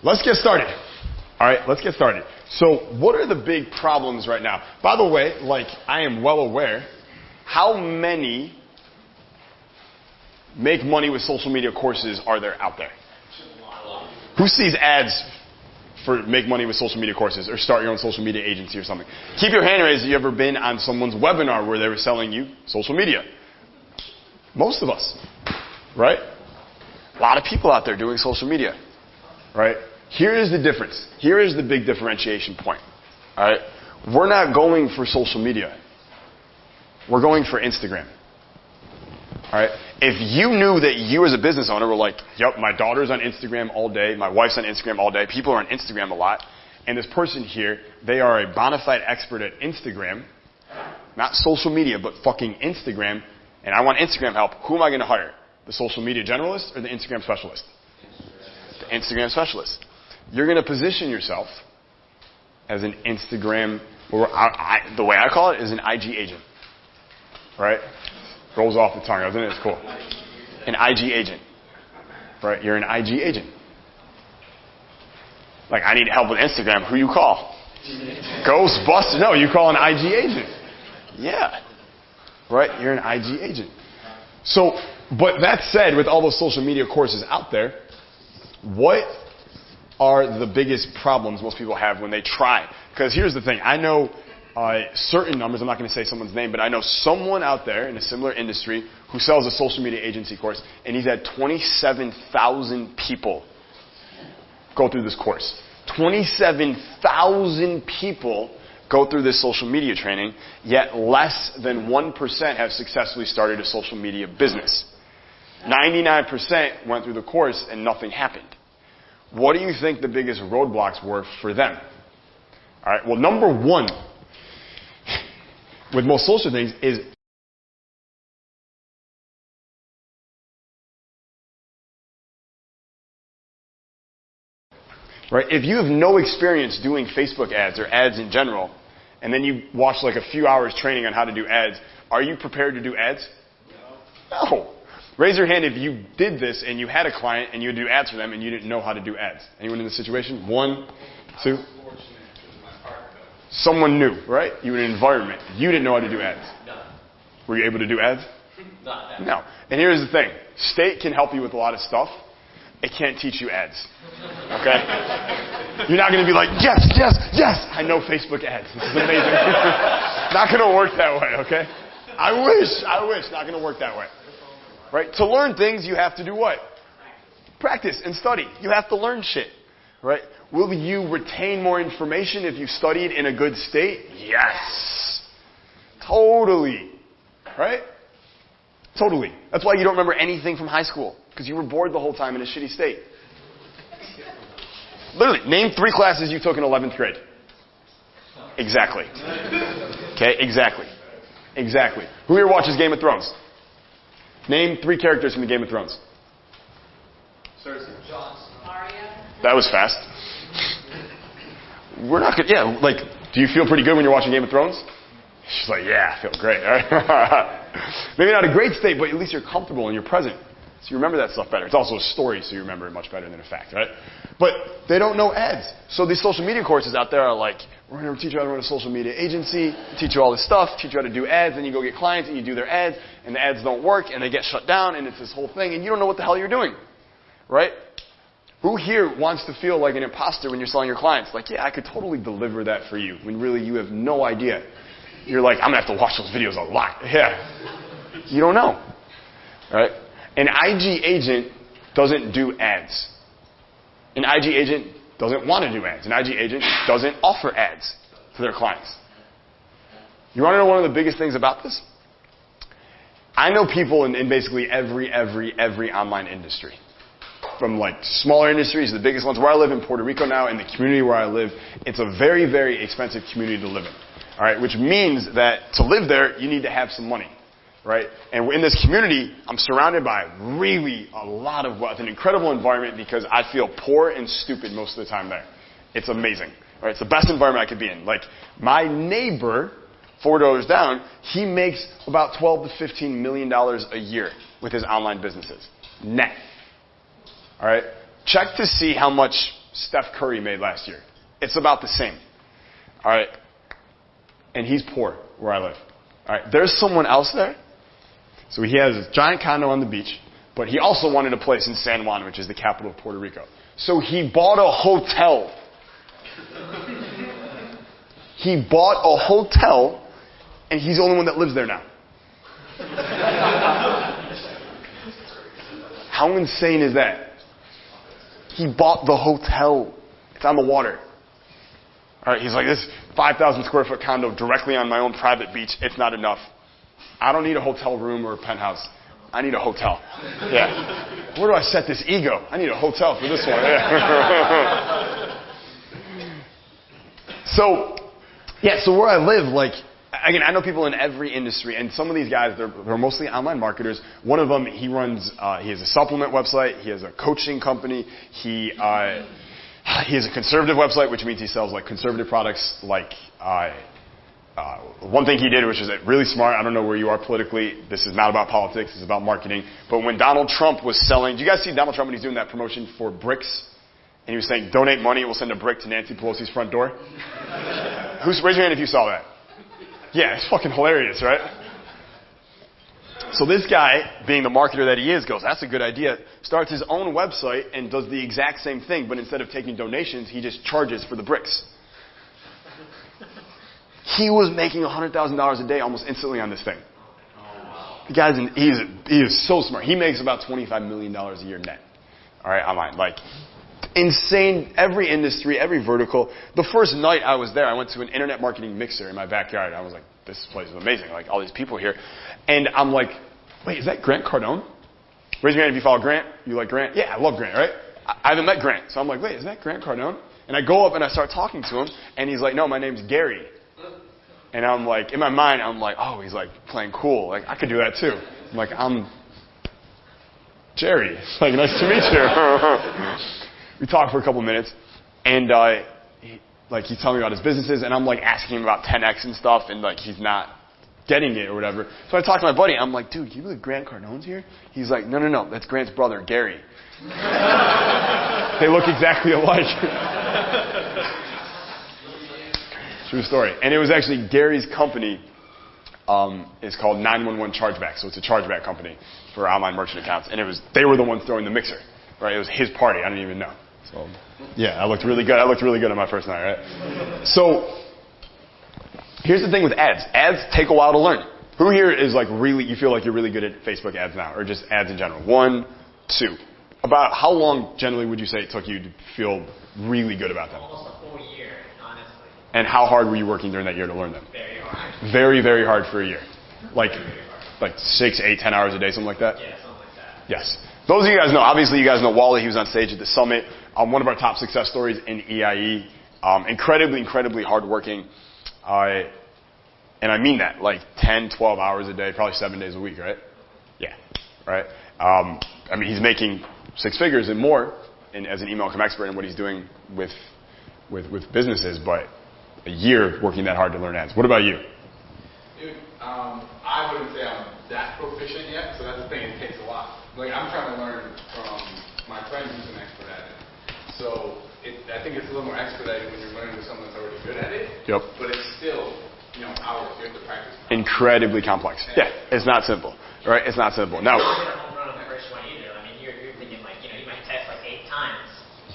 let's get started. All right, let's get started. So what are the big problems right now? By the way, like, I am well aware, how many make money with social media courses are there out there? Who sees ads for make money with social media courses or start your own social media agency or something? Keep your hand raised if you've ever been on someone's webinar where they were selling you social media. Most of us, right? A lot of people out there doing social media, right? Here is the difference. Here is the big differentiation point, all right? We're not going for social media. We're going for Instagram, all right? If you knew that you as a business owner were like, yep, my daughter's on Instagram all day, my wife's on Instagram all day, people are on Instagram a lot, and this person here, they are a bona fide expert at Instagram, not social media, but fucking Instagram, and I want Instagram help, who am I going to hire? The social media generalist or the Instagram specialist? The Instagram specialist. You're going to position yourself as an Instagram, or the way I call it is an IG agent, right? Rolls off the tongue, doesn't it? It's cool. An IG agent. Right? You're an IG agent. Like, I need help with Instagram. Who you call? Ghostbusters. No, you call an IG agent. Yeah. Right? You're an IG agent. So, but that said, with all those social media courses out there, what are the biggest problems most people have when they try? Because here's the thing. I know certain numbers, I'm not going to say someone's name, but I know someone out there in a similar industry who sells a social media agency course, and he's had 27,000 people go through this course. 27,000 people go through this social media training, yet less than 1% have successfully started a social media business. 99% went through the course and nothing happened. What do you think the biggest roadblocks were for them? All right, well, number one, with most social things is right. If you have no experience doing Facebook ads or ads in general, and then you watch like a few hours training on how to do ads, are you prepared to do ads? No. Raise your hand if you did this and you had a client and you would do ads for them and you didn't know how to do ads. Anyone in this situation? 1, 2. Someone new, right? You were in an environment. You didn't know how to do ads. No. Were you able to do ads? No. And here's the thing. State can help you with a lot of stuff. It can't teach you ads. Okay? You're not going to be like, yes, yes, yes, I know Facebook ads. This is amazing. Not going to work that way, okay? I wish. Not going to work that way. Right? To learn things, you have to do what? Practice and study. You have to learn shit. Right? Will you retain more information if you studied in a good state? Yes. Totally. Right? Totally. That's why you don't remember anything from high school. Because you were bored the whole time in a shitty state. Literally, name 3 classes you took in 11th grade. Exactly. Okay, exactly. Exactly. Who here watches Game of Thrones? Name 3 characters from the Game of Thrones. Cersei. That was fast. We're not good. Yeah, like, do you feel pretty good when you're watching Game of Thrones? She's like, yeah, I feel great. All right? Maybe not a great state, but at least you're comfortable and you're present. So you remember that stuff better. It's also a story, so you remember it much better than a fact, right? But they don't know ads. So these social media courses out there are like, we're going to teach you how to run a social media agency, teach you all this stuff, teach you how to do ads, and you go get clients and you do their ads, and the ads don't work, and they get shut down, and it's this whole thing, and you don't know what the hell you're doing, right? Who here wants to feel like an imposter when you're selling your clients? Like, yeah, I could totally deliver that for you, when really you have no idea. You're like, I'm going to have to watch those videos a lot. Yeah. You don't know, right? An IG agent doesn't do ads. An IG agent doesn't want to do ads. An IG agent doesn't offer ads to their clients. You want to know one of the biggest things about this? I know people in basically every online industry. From like smaller industries to the biggest ones. Where I live in Puerto Rico now, in the community where I live, it's a very, very expensive community to live in. All right, which means that to live there, you need to have some money. Right? And in this community, I'm surrounded by really a lot of wealth, an incredible environment because I feel poor and stupid most of the time there. It's amazing. Right? It's the best environment I could be in. Like, my neighbor, 4 doors down, he makes about $12 to $15 million a year with his online businesses. Net. All right? Check to see how much Steph Curry made last year. It's about the same. All right? And he's poor where I live. All right? There's someone else there. So he has a giant condo on the beach, but he also wanted a place in San Juan, which is the capital of Puerto Rico. So he bought a hotel. He bought a hotel, and he's the only one that lives there now. How insane is that? He bought the hotel. It's on the water. All right, he's like, this 5,000 square foot condo directly on my own private beach, it's not enough. I don't need a hotel room or a penthouse. I need a hotel. Yeah. Where do I set this ego? I need a hotel for this one. Yeah. So where I live, like, again, I know people in every industry, and some of these guys, they're mostly online marketers. One of them, he has a supplement website, he has a coaching company, he has a conservative website, which means he sells like conservative products, like one thing he did, which is really smart. I don't know where you are politically. This is not about politics. This is about marketing. But when Donald Trump was selling, do you guys see Donald Trump when he's doing that promotion for bricks? And he was saying, donate money, we'll send a brick to Nancy Pelosi's front door. Raise your hand if you saw that. Yeah, it's fucking hilarious, right? So this guy, being the marketer that he is, goes, that's a good idea. Starts his own website and does the exact same thing, but instead of taking donations, he just charges for the bricks. He was making $100,000 a day almost instantly on this thing. The guy's he is so smart. He makes about $25 million a year net. All right, online. Like, insane. Every industry, every vertical. The first night I was there, I went to an internet marketing mixer in my backyard. I was like, this place is amazing. Like, all these people here. And I'm like, wait, is that Grant Cardone? Raise your hand if you follow Grant. You like Grant? Yeah, I love Grant, right? I haven't met Grant. So I'm like, wait, is that Grant Cardone? And I go up and I start talking to him. And he's like, no, my name's Gary. And I'm like, in my mind, I'm like, oh, he's like playing cool. Like, I could do that too. I'm like, I'm Jerry. It's like, nice to meet you. We talked for a couple minutes, and he's telling me about his businesses, and I'm like asking him about 10X and stuff, and like he's not getting it or whatever. So I talked to my buddy. I'm like, dude, can you believe Grant Cardone's here? He's like, no, that's Grant's brother, Gary. They look exactly alike. True story. And it was actually Gary's company is called 911 Chargeback. So it's a chargeback company for online merchant accounts. And they were the ones throwing the mixer. Right? It was his party. I didn't even know. So yeah, I looked really good. I looked really good on my first night, right? So here's the thing with ads. Ads take a while to learn. Who here is like really, you feel like you're really good at Facebook ads now, or just ads in general? 1, 2. About how long generally would you say it took you to feel really good about them? Almost a whole year, honestly. And how hard were you working during that year to learn them? Very hard. Very, very hard for a year. Like 6, 8, 10 hours a day, something like that? Yeah, something like that. Yes. Those of you guys know, obviously you guys know Wally. He was on stage at the summit. One of our top success stories in EIE. Incredibly hardworking. And I mean that, like 10, 12 hours a day, probably 7 days a week, right? Yeah, right? I mean, he's making 6 figures and more as an email expert and what he's doing with businesses, but a year working that hard to learn ads. What about you? Dude, I wouldn't say I'm that proficient yet, so that's the thing, it takes a lot. Like, I'm trying to learn from my friend who's an expert at it. So I think it's a little more expedited when you're learning with someone that's already good at it. Yep. But it's still, hours you have to practice. Incredibly complex. Yeah, it's not simple. Right? It's not simple. Now, I mean, you're thinking like, you might test like 8 times.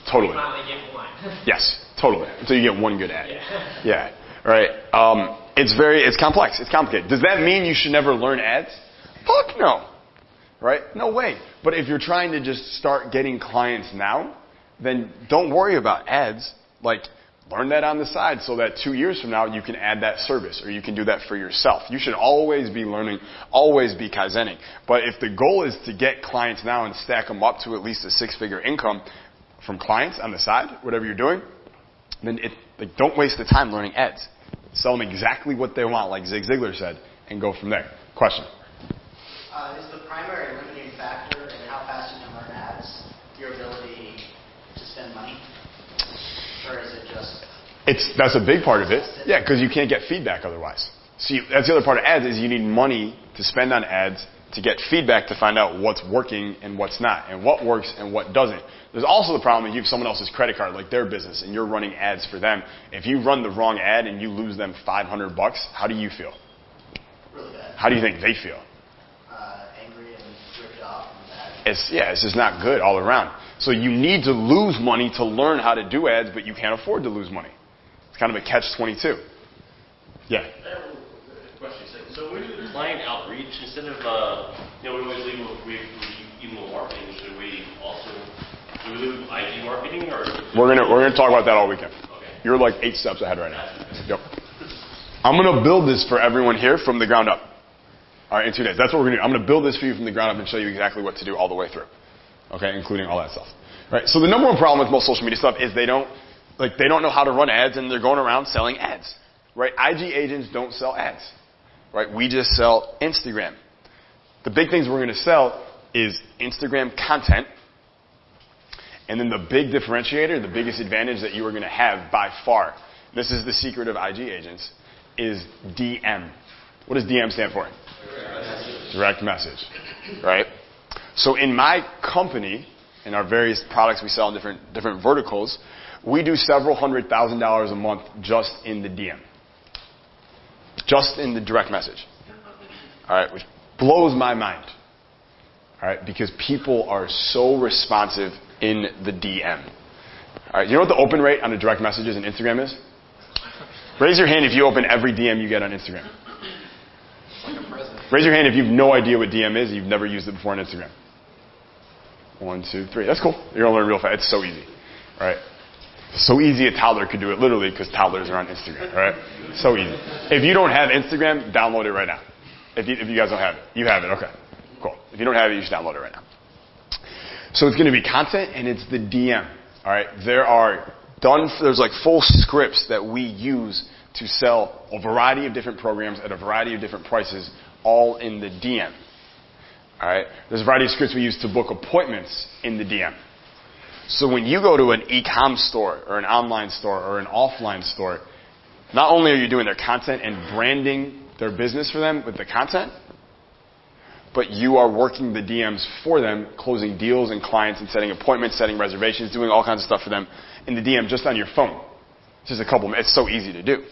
Totally. You finally get one. Yes, totally. Until you get one good ad. Yeah. Right. It's complex. It's complicated. Does that mean you should never learn ads? Fuck no. Right? No way. But if you're trying to just start getting clients now, then don't worry about ads. Like, learn that on the side so that 2 years from now you can add that service or you can do that for yourself. You should always be learning, always be Kaizening. But if the goal is to get clients now and stack them up to at least a 6-figure income from clients on the side, whatever you're doing, then don't waste the time learning ads. Sell them exactly what they want, like Zig Ziglar said, and go from there. Question? Is the primary limiting factor in how fast you can learn ads your ability to spend money? Or is it just... That's a big part of it. Yeah, because you can't get feedback otherwise. See, that's the other part of ads is you need money to spend on ads to get feedback to find out what's working and what's not, and what works and what doesn't. There's also the problem that you have someone else's credit card, like their business, and you're running ads for them. If you run the wrong ad and you lose them $500, how do you feel? Really bad. How do you think they feel? Angry and ripped off and bad. It's just not good all around. So you need to lose money to learn how to do ads, but you can't afford to lose money. It's kind of a catch-22. Yeah. Question. So when we do client outreach, instead of, we always lead with email marketing, should we also do we do IG marketing or? We're gonna talk about that all weekend. Okay. You're like 8 steps ahead right now. Yep. I'm gonna build this for everyone here from the ground up. All right, in 2 days. That's what we're gonna do. I'm gonna build this for you from the ground up and show you exactly what to do all the way through. Okay, including all that stuff. Right. So the number one problem with most social media stuff is they don't know how to run ads and they're going around selling ads. Right? IG agents don't sell ads. Right? We just sell Instagram. The big things we're going to sell is Instagram content. And then the big differentiator, the biggest advantage that you are going to have by far, this is the secret of IG agents, is DM. What does DM stand for? Direct message. Right? So in my company, in our various products we sell in different verticals, we do several $100,000 a month just in the DM. Just in the direct message. All right, which blows my mind. All right, because people are so responsive in the DM. All right, you know what the open rate on the direct messages in Instagram is? Raise your hand if you open every DM you get on Instagram. Raise your hand if you have no idea what DM is and you've never used it before on Instagram. 1, 2, 3. That's cool. You're going to learn real fast. It's so easy. All right. So easy a toddler could do it, literally, because toddlers are on Instagram, right? So easy. If you don't have Instagram, download it right now. If you guys don't have it. You have it, okay. Cool. If you don't have it, you should download it right now. So it's going to be content, and it's the DM, all right? There's like full scripts that we use to sell a variety of different programs at a variety of different prices, all in the DM, all right? There's a variety of scripts we use to book appointments in the DM. So when you go to an e-com store or an online store or an offline store, not only are you doing their content and branding their business for them with the content, but you are working the DMs for them, closing deals and clients and setting appointments, setting reservations, doing all kinds of stuff for them in the DM just on your phone. It's just it's so easy to do,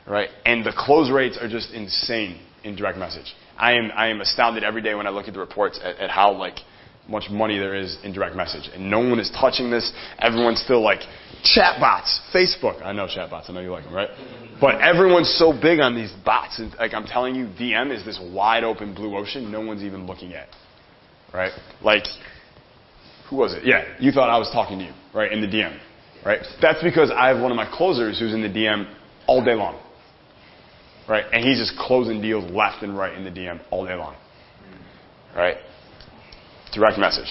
right? And the close rates are just insane in direct message. I am astounded every day when I look at the reports at how much money there is in direct message. And no one is touching this. Everyone's still like, chatbots, Facebook. I know chatbots. I know you like them, right? But everyone's so big on these bots. And I'm telling you, DM is this wide open blue ocean no one's even looking at. Right? Like, who was it? Yeah, you thought I was talking to you, right, in the DM. Right? That's because I have one of my closers who's in the DM all day long. Right? And he's just closing deals left and right in the DM all day long. Right? Direct message.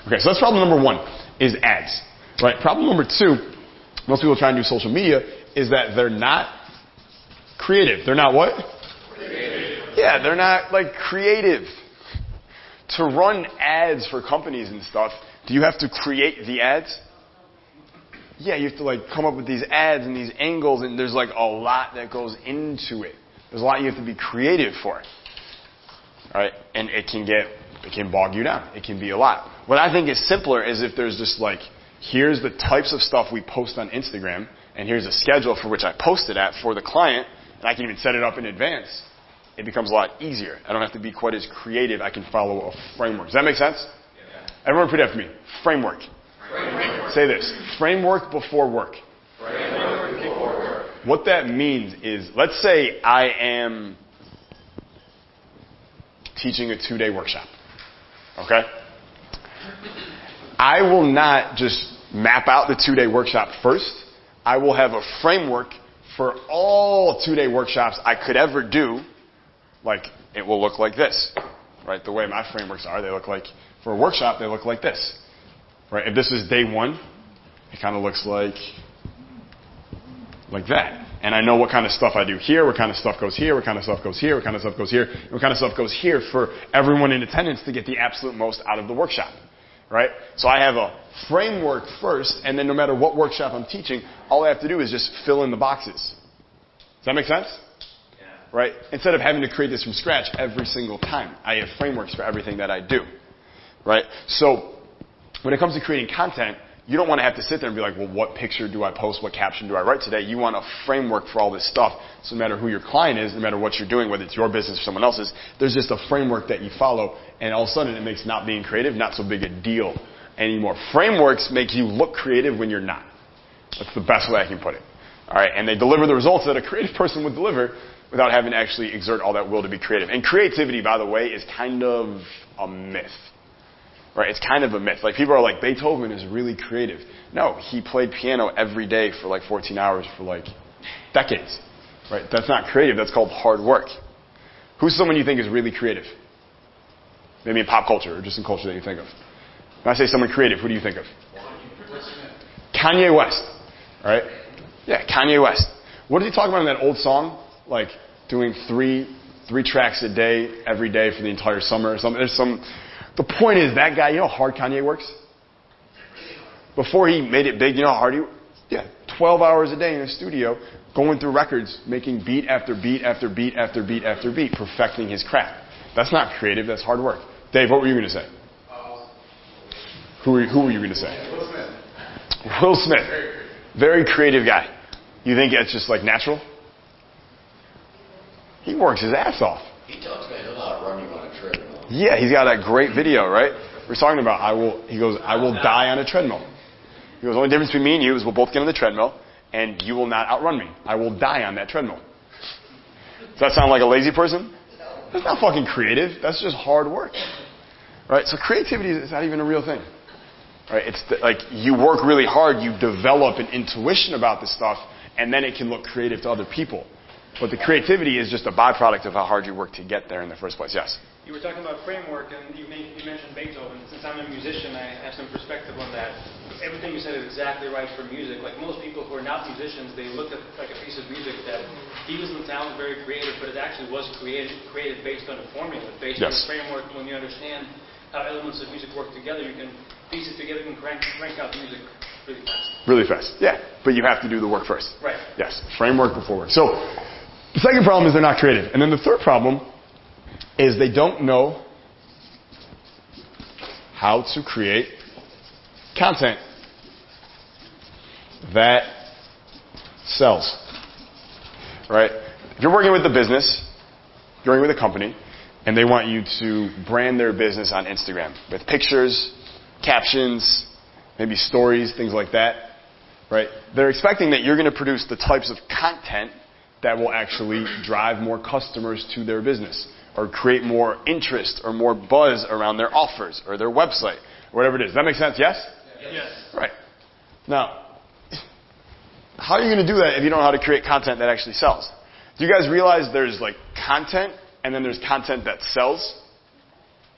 Okay, so that's problem number 1, is ads. Right? Problem number 2, most people try and do social media, is that they're not creative. They're not what? Creative. Yeah, they're not creative. To run ads for companies and stuff, do you have to create the ads? Yeah, you have to come up with these ads and these angles, and there's a lot that goes into it. There's a lot you have to be creative for. All right? And it can bog you down. It can be a lot. What I think is simpler is if there's just here's the types of stuff we post on Instagram, and here's a schedule for which I post it at for the client, and I can even set it up in advance. It becomes a lot easier. I don't have to be quite as creative. I can follow a framework. Does that make sense? Yeah. Everyone repeat after me. Framework. Say this. Framework before work. Framework before work. What that means is, let's say I am teaching a 2-day workshop. Okay? I will not just map out the 2-day workshop first. I will have a framework for all 2-day workshops I could ever do. It will look like this. Right? The way my frameworks are, they look for a workshop, they look like this. Right? If this is day 1, it kind of looks like that. And I know what kind of stuff I do here, what kind of stuff goes here, what kind of stuff goes here, what kind of stuff goes here, and what kind of stuff goes here for everyone in attendance to get the absolute most out of the workshop. Right? So I have a framework first, and then no matter what workshop I'm teaching, all I have to do is just fill in the boxes. Does that make sense? Yeah. right? Instead of having to create this from scratch every single time. I have frameworks for everything that I do, right? So when it comes to creating content, you don't want to have to sit there and be like, well, what picture do I post? What caption do I write today? You want a framework for all this stuff. So no matter who your client is, no matter what you're doing, whether it's your business or someone else's, there's just a framework that you follow, and all of a sudden it makes not being creative not so big a deal anymore. Frameworks make you look creative when you're not. That's the best way I can put it. All right, and they deliver the results that a creative person would deliver without having to actually exert all that will to be creative. And creativity, by the way, is kind of a myth. Right, it's kind of a myth. Like, people are like, Beethoven is really creative. No, he played piano every day for like 14 hours for like decades. Right? That's not creative. That's called hard work. Who's someone you think is really creative? Maybe in pop culture or just in culture that you think of. When I say someone creative, who do you think of? Kanye West. All right? Yeah, Kanye West. What did he talk about in that old song? Like doing three tracks a day every day for the entire summer or something. The point is, that guy, you know how hard Kanye works? Before he made it big, you know how hard he worked? Yeah, 12 hours a day in the studio, going through records, making beat after beat after beat after beat after beat, perfecting his craft. That's not creative, that's hard work. Dave, what were you going to say? Who were you going to say? Will Smith. Will Smith. Very creative guy. You think it's just like natural? He works his ass off. He talks about running on a treadmill. Yeah, he's got that great video, right? We're talking about, I will die on a treadmill. He goes, the only difference between me and you is we'll both get on the treadmill, and you will not outrun me. I will die on that treadmill. Does that sound like a lazy person? That's not fucking creative. That's just hard work. Right? So creativity is not even a real thing. Right? It's like, you work really hard, you develop an intuition about this stuff, and then it can look creative to other people. But the creativity is just a byproduct of how hard you work to get there in the first place. Yes? You were talking about framework, and you mentioned Beethoven. Since I'm a musician, I have some perspective on that. Everything you said is exactly right for music. Like, most people who are not musicians, they look at like a piece of music that doesn't sound very creative, but it actually was created based on a formula, based on a framework. When you understand how elements of music work together, you can piece it together and crank out music really fast. Really fast, yeah. But you have to do the work first. Right. Yes, framework before work. So the second problem is they're not creative. And then the third problem is they don't know how to create content that sells. Right? If you're working with a business, you're working with a company, and they want you to brand their business on Instagram with pictures, captions, maybe stories, things like that. Right? They're expecting that you're going to produce the types of content that will actually drive more customers to their business, or create more interest or more buzz around their offers or their website, or whatever it is. Does that make sense? Yes? Yes. Right. Now, how are you going to do that if you don't know how to create content that actually sells? Do you guys realize there's like content and then there's content that sells?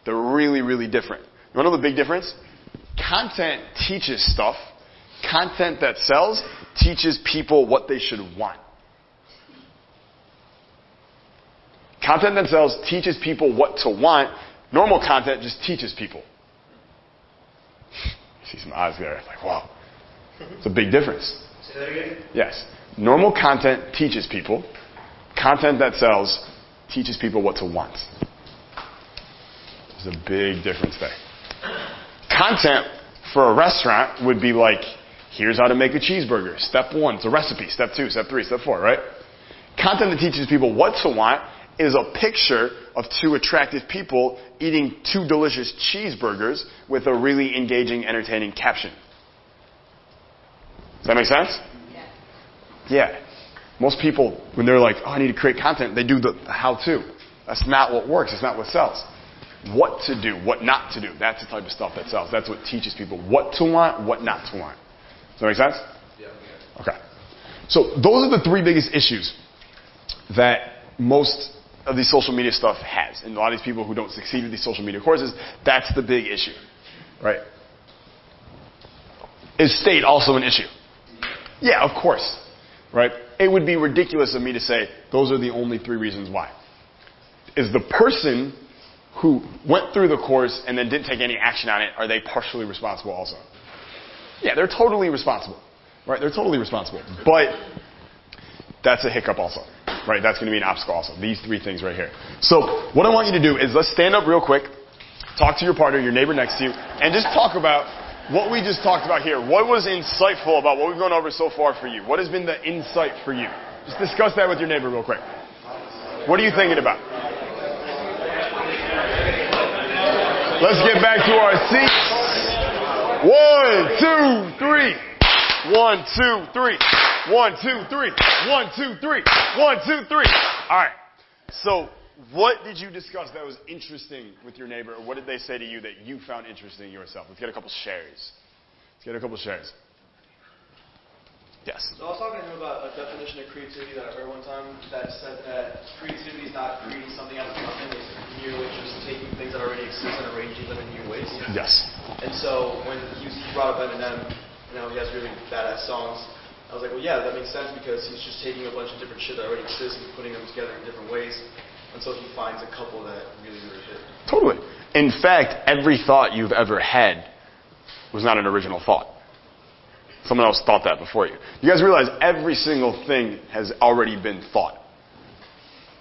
They're really, really different. You want to know the big difference? Content teaches stuff. Content that sells teaches people what they should want. Content that sells teaches people what to want. Normal content just teaches people. See some eyes there. Like, wow. It's a big difference. Say that again? Yes. Normal content teaches people. Content that sells teaches people what to want. There's a big difference there. Content for a restaurant would be like, here's how to make a cheeseburger. Step 1, it's a recipe. Step 2, step 3, step 4, right? Content that teaches people what to want is a picture of 2 attractive people eating 2 delicious cheeseburgers with a really engaging, entertaining caption. Does that make sense? Yeah. Most people, when they're like, oh, I need to create content, they do the how-to. That's not what works. It's not what sells. What to do, what not to do. That's the type of stuff that sells. That's what teaches people what to want, what not to want. Does that make sense? Yeah. Okay. So those are the 3 biggest issues that most of these social media stuff has. And a lot of these people who don't succeed with these social media courses, that's the big issue. Right? Is state also an issue? Yeah, of course. Right? It would be ridiculous of me to say those are the only 3 reasons why. Is the person who went through the course and then didn't take any action on it, are they partially responsible also? Yeah, they're totally responsible. Right? They're totally responsible. But that's a hiccup also. right? That's going to be an obstacle also. These three things right here. So what I want you to do is let's stand up real quick, talk to your partner, your neighbor next to you, and just talk about what we just talked about here. What was insightful about what we've gone over so far for you? What has been the insight for you? Just discuss that with your neighbor real quick. What are you thinking about? Let's get back to our seats. 1, 2, 3. 1, 2, 3. 1, 2, 3. 1, 2, 3. 1, 2, 3. All right. So what did you discuss that was interesting with your neighbor? Or what did they say to you that you found interesting yourself? Let's get a couple shares. Yes. So I was talking to him about a definition of creativity that I heard one time that said that creativity is not creating something out of nothing. It's merely just taking things that already exist and arranging them in new ways. Yes. And so when he brought up Eminem, he has really badass songs. I was like, well, yeah, that makes sense because he's just taking a bunch of different shit that already exists and putting them together in different ways until he finds a couple that really, really fit. Totally. In fact, every thought you've ever had was not an original thought. Someone else thought that before you. You guys realize every single thing has already been thought.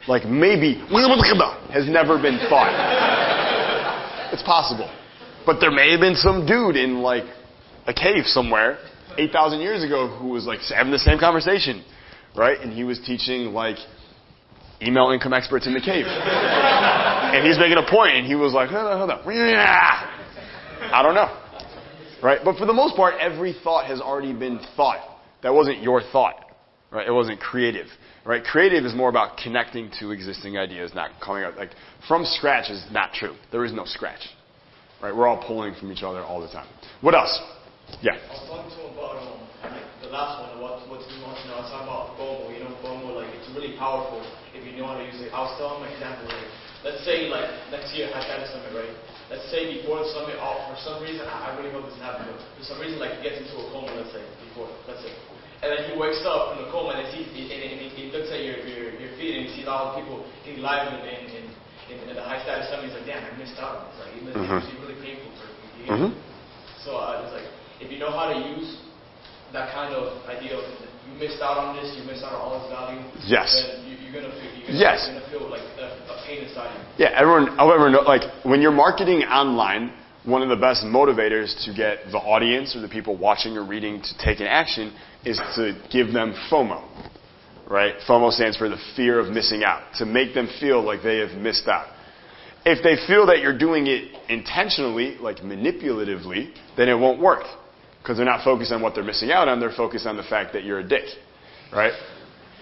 Like maybe has never been thought. It's possible. But there may have been some dude in like a cave somewhere 8,000 years ago who was like having the same conversation, right? And he was teaching like email income experts in the cave. And he's making a point and he was like, hold up. I don't know. Right? But for the most part, every thought has already been thought. That wasn't your thought. Right? It wasn't creative. Right? Creative is more about connecting to existing ideas, not coming up. Like, from scratch is not true. There is no scratch. Right? We're all pulling from each other all the time. What else? Yeah. I was talking to him about the last one, what he wants to know. I was talking about FOMO. FOMO, like, it's really powerful if you know how to use it. I was telling him an example. Like, let's say, like, next year, Hashtag Summit, right? Let's say before the summit, for some reason, I really hope this happens, but for some reason, like, he gets into a coma, let's say, let's say. And then he wakes up from the coma and he looks at your feed and he sees all the people getting live in the high status summit. He's like, damn, I missed out on this. Like, it's really painful for me. So it's like, if you know how to use that kind of idea of you missed out on this, you missed out on all this value, yes. then you're going to feel like a pain inside you. Yeah, however, like when you're marketing online, one of the best motivators to get the audience or the people watching or reading to take an action is to give them FOMO, right? FOMO stands for the fear of missing out, to make them feel like they have missed out. If they feel that you're doing it intentionally, like manipulatively, then it won't work because they're not focused on what they're missing out on. They're focused on the fact that you're a dick, right?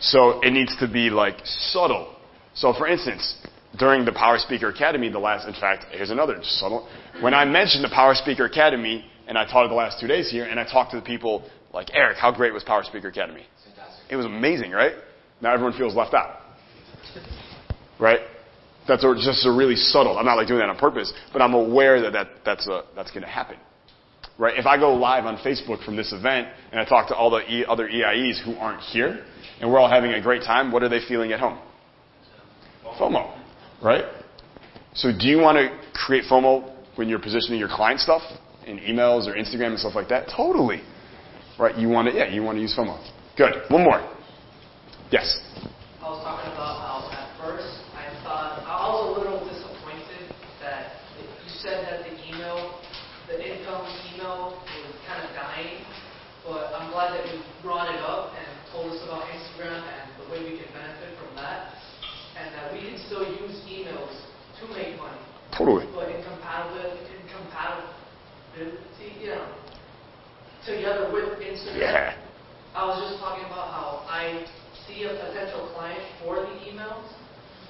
So it needs to be like subtle. So for instance, during the Power Speaker Academy, in fact, here's another subtle. When I mentioned the Power Speaker Academy, and I taught it the last 2 days here, and I talked to the people like, Eric, how great was Power Speaker Academy? Fantastic. It was amazing, right? Now everyone feels left out. Right? That's just a really subtle. I'm not like doing that on purpose, but I'm aware that's going to happen. Right? If I go live on Facebook from this event, and I talk to all the other EIEs who aren't here, and we're all having a great time, what are they feeling at home? FOMO. Right? So do you want to create FOMO when you're positioning your client stuff in emails or Instagram and stuff like that? Totally. Right? You want to use FOMO. Good. One more. Yes. I was talking about how at first I was a little disappointed that you said that the income email was kind of dying, but I'm glad that you brought it up and told us about Instagram and the way we can benefit from that. And that we can still use emails to make money. Totally. But incompatibility, together with Instagram. Yeah. I was just talking about how I see a potential client for the emails,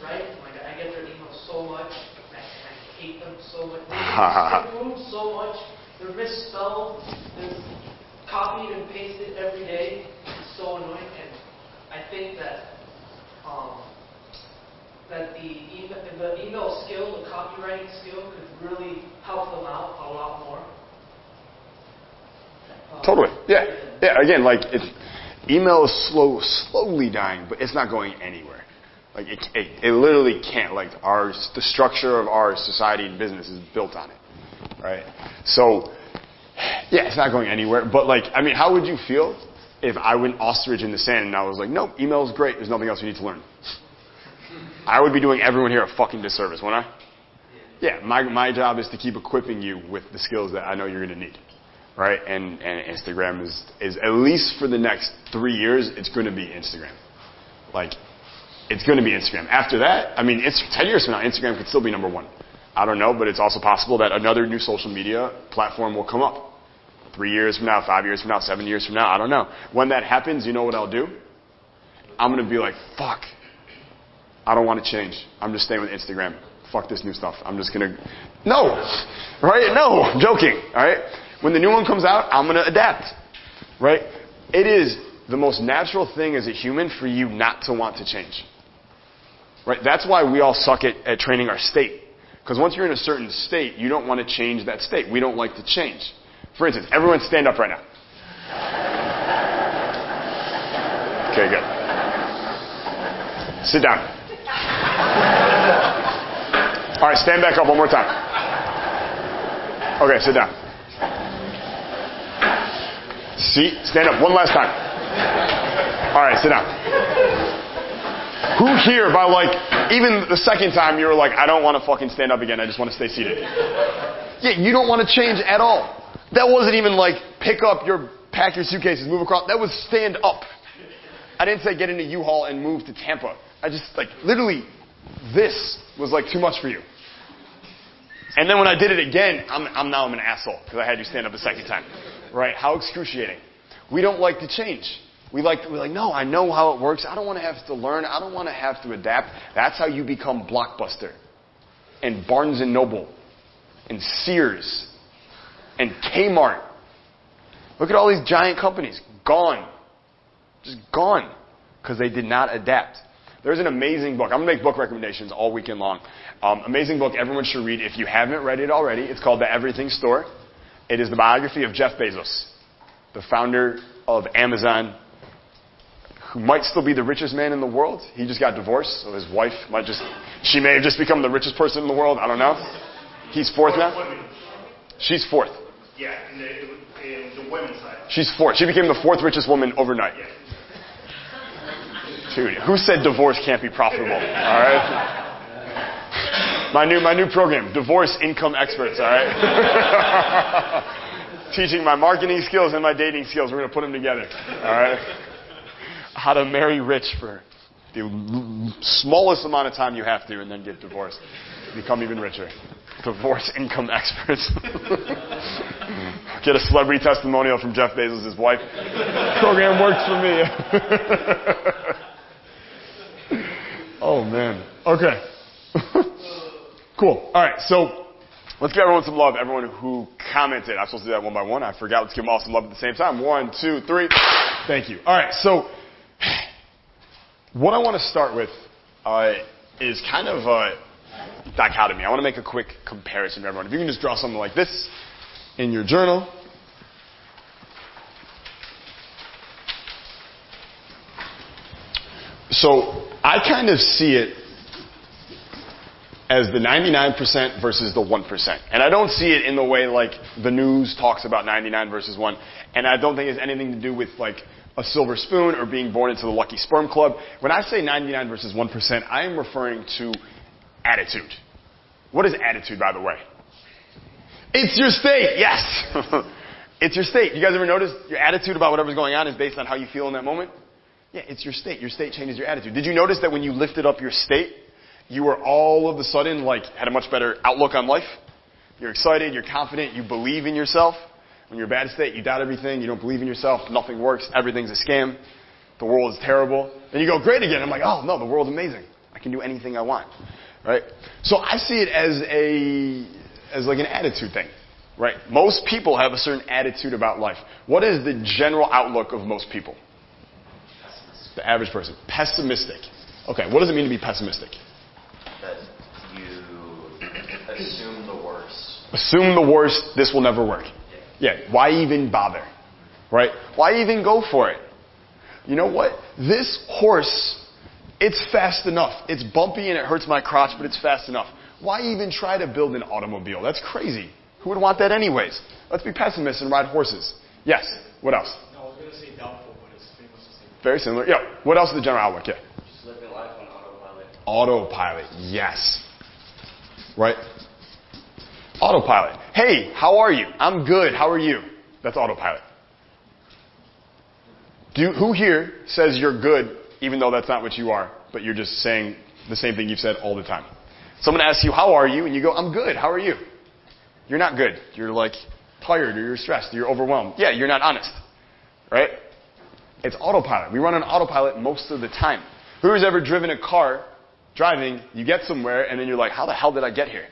right? Like I get their emails so much, I hate them so much. They move so much. They're misspelled. They're copied and pasted every day. It's so annoying. And I think that the email skill, the copywriting skill, could really help them out a lot more. Totally. Yeah. Yeah. Again, like email is slowly dying, but it's not going anywhere. Like it literally can't. Like the structure of our society and business is built on it, right? So, yeah, it's not going anywhere. But like, I mean, how would you feel if I went ostrich in the sand and I was like, nope, email is great. There's nothing else you need to learn. I would be doing everyone here a fucking disservice, wouldn't I? Yeah, my job is to keep equipping you with the skills that I know you're going to need. Right? And Instagram is, at least for the next 3 years, it's going to be Instagram. Like, it's going to be Instagram. After that, I mean, 10 years from now, Instagram could still be number one. I don't know, but it's also possible that another new social media platform will come up. 3 years from now, 5 years from now, 7 years from now, I don't know. When that happens, you know what I'll do? I'm going to be like, fuck. I don't want to change. I'm just staying with Instagram. Fuck this new stuff. I'm just going to... No! Right? No! I'm joking. Alright? When the new one comes out, I'm going to adapt. Right? It is the most natural thing as a human for you not to want to change. Right? That's why we all suck at training our state. Because once you're in a certain state, you don't want to change that state. We don't like to change. For instance, everyone stand up right now. Okay, good. Sit down. All right, stand back up one more time. Okay, sit down. See? Stand up one last time. All right, sit down. Who here, by even the second time, you were like, I don't want to fucking stand up again. I just want to stay seated. Yeah, you don't want to change at all. That wasn't even pack your suitcases, move across. That was stand up. I didn't say get into U-Haul and move to Tampa. I just, literally, this was, too much for you. And then when I did it again, I'm now an asshole because I had you stand up a second time. Right? How excruciating. We don't like to change. We're like, no, I know how it works. I don't want to have to learn. I don't want to have to adapt. That's how you become Blockbuster and Barnes & Noble and Sears and Kmart. Look at all these giant companies. Gone. Just gone. Because they did not adapt. There's an amazing book. I'm going to make book recommendations all weekend long. Amazing book everyone should read. If you haven't read it already, it's called The Everything Store. It is the biography of Jeff Bezos, the founder of Amazon, who might still be the richest man in the world. He just got divorced, so his wife she may have just become the richest person in the world. I don't know. He's fourth now? She's fourth. Yeah, in the women's side. She's fourth. She became the fourth richest woman overnight. Yeah. Dude, who said divorce can't be profitable? All right? My new program, Divorce Income Experts, all right? Teaching my marketing skills and my dating skills. We're going to put them together, all right? How to marry rich for the smallest amount of time you have to and then get divorced. Become even richer. Divorce Income Experts. Get a celebrity testimonial from Jeff Bezos' wife. Program works for me. Oh, man. Okay. Cool. All right, so let's give everyone some love. Everyone who commented. I'm supposed to do that one by one. I forgot. Let's give them all some love at the same time. 1, 2, 3. Thank you. All right, so what I want to start with is kind of a dichotomy. I want to make a quick comparison to everyone. If you can just draw something like this in your journal. So I kind of see it as the 99% versus the 1%. And I don't see it in the way the news talks about 99 versus 1. And I don't think it has anything to do with a silver spoon or being born into the lucky sperm club. When I say 99 versus 1%, I am referring to attitude. What is attitude, by the way? It's your state, yes. It's your state. You guys ever notice your attitude about whatever's going on is based on how you feel in that moment? Yeah, it's your state. Your state changes your attitude. Did you notice that when you lifted up your state, you were all of a sudden had a much better outlook on life? You're excited, you're confident, you believe in yourself. When you're in a bad state, you doubt everything, you don't believe in yourself, nothing works, everything's a scam, the world is terrible. Then you go great again. I'm like, oh no, the world's amazing. I can do anything I want. Right? So I see it as an attitude thing. Right? Most people have a certain attitude about life. What is the general outlook of most people? The average person. Pessimistic. Okay, what does it mean to be pessimistic? That you assume the worst. Assume the worst, this will never work. Yeah, why even bother? Right? Why even go for it? You know what? This horse, it's fast enough. It's bumpy and it hurts my crotch, but it's fast enough. Why even try to build an automobile? That's crazy. Who would want that anyways? Let's be pessimists and ride horses. Yes, what else? No, I was going to say doubtful, but it's Very similar. Yeah. What else is the general outlook? Yeah. Just living life on autopilot. Autopilot. Yes. Right? Autopilot. Hey, how are you? I'm good. How are you? That's autopilot. Who here says you're good even though that's not what you are, but you're just saying the same thing you've said all the time? Someone asks you, how are you? And you go, I'm good. How are you? You're not good. You're like tired or you're stressed or you're overwhelmed. Yeah, you're not honest. Right? It's autopilot. We run on autopilot most of the time. Who's ever driven a car, driving, you get somewhere, and then you're like, how the hell did I get here?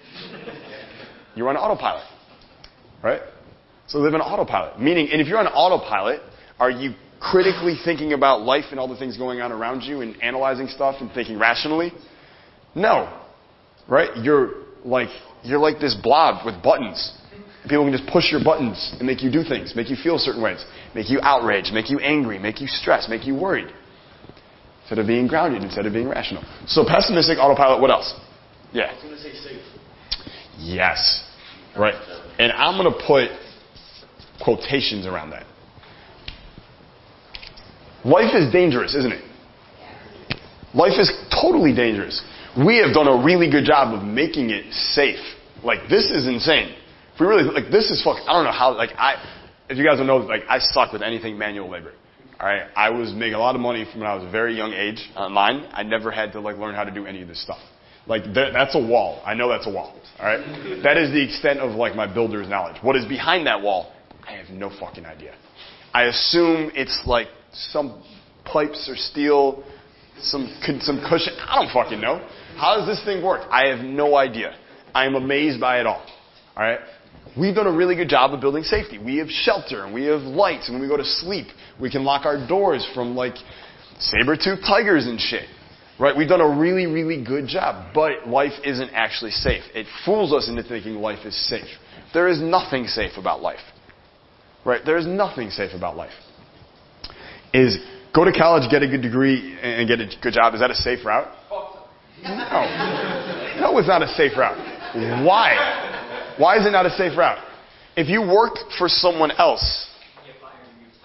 You're on autopilot. Right? So live on autopilot. Meaning, and if you're on autopilot, are you critically thinking about life and all the things going on around you and analyzing stuff and thinking rationally? No. Right? You're like this blob with buttons. People can just push your buttons and make you do things, make you feel certain ways, make you outraged, make you angry, make you stressed, make you worried. Instead of being grounded, instead of being rational. So pessimistic, autopilot, what else? Yeah. I was going to say safe. Yes. Right. And I'm going to put quotations around that. Life is dangerous, isn't it? Life is totally dangerous. We have done a really good job of making it safe. Like, this is insane. If we really, like, this is I don't know how, if you guys don't know, like, I suck with anything manual labor. Alright? I was making a lot of money from when I was a very young age online. I never had to, learn how to do any of this stuff. That's a wall. I know that's a wall. Alright? That is the extent of, my builder's knowledge. What is behind that wall? I have no fucking idea. I assume it's, some pipes or steel, some cushion. I don't fucking know. How does this thing work? I have no idea. I am amazed by it all. Alright? We've done a really good job of building safety. We have shelter, and we have lights, and when we go to sleep, we can lock our doors from, saber-toothed tigers and shit. Right? We've done a really, really good job, but life isn't actually safe. It fools us into thinking life is safe. There is nothing safe about life. Right? There is nothing safe about life. Is go to college, get a good degree, and get a good job. Is that a safe route? No. No, it's not a safe route. Why? Why is it not a safe route? If you work for someone else,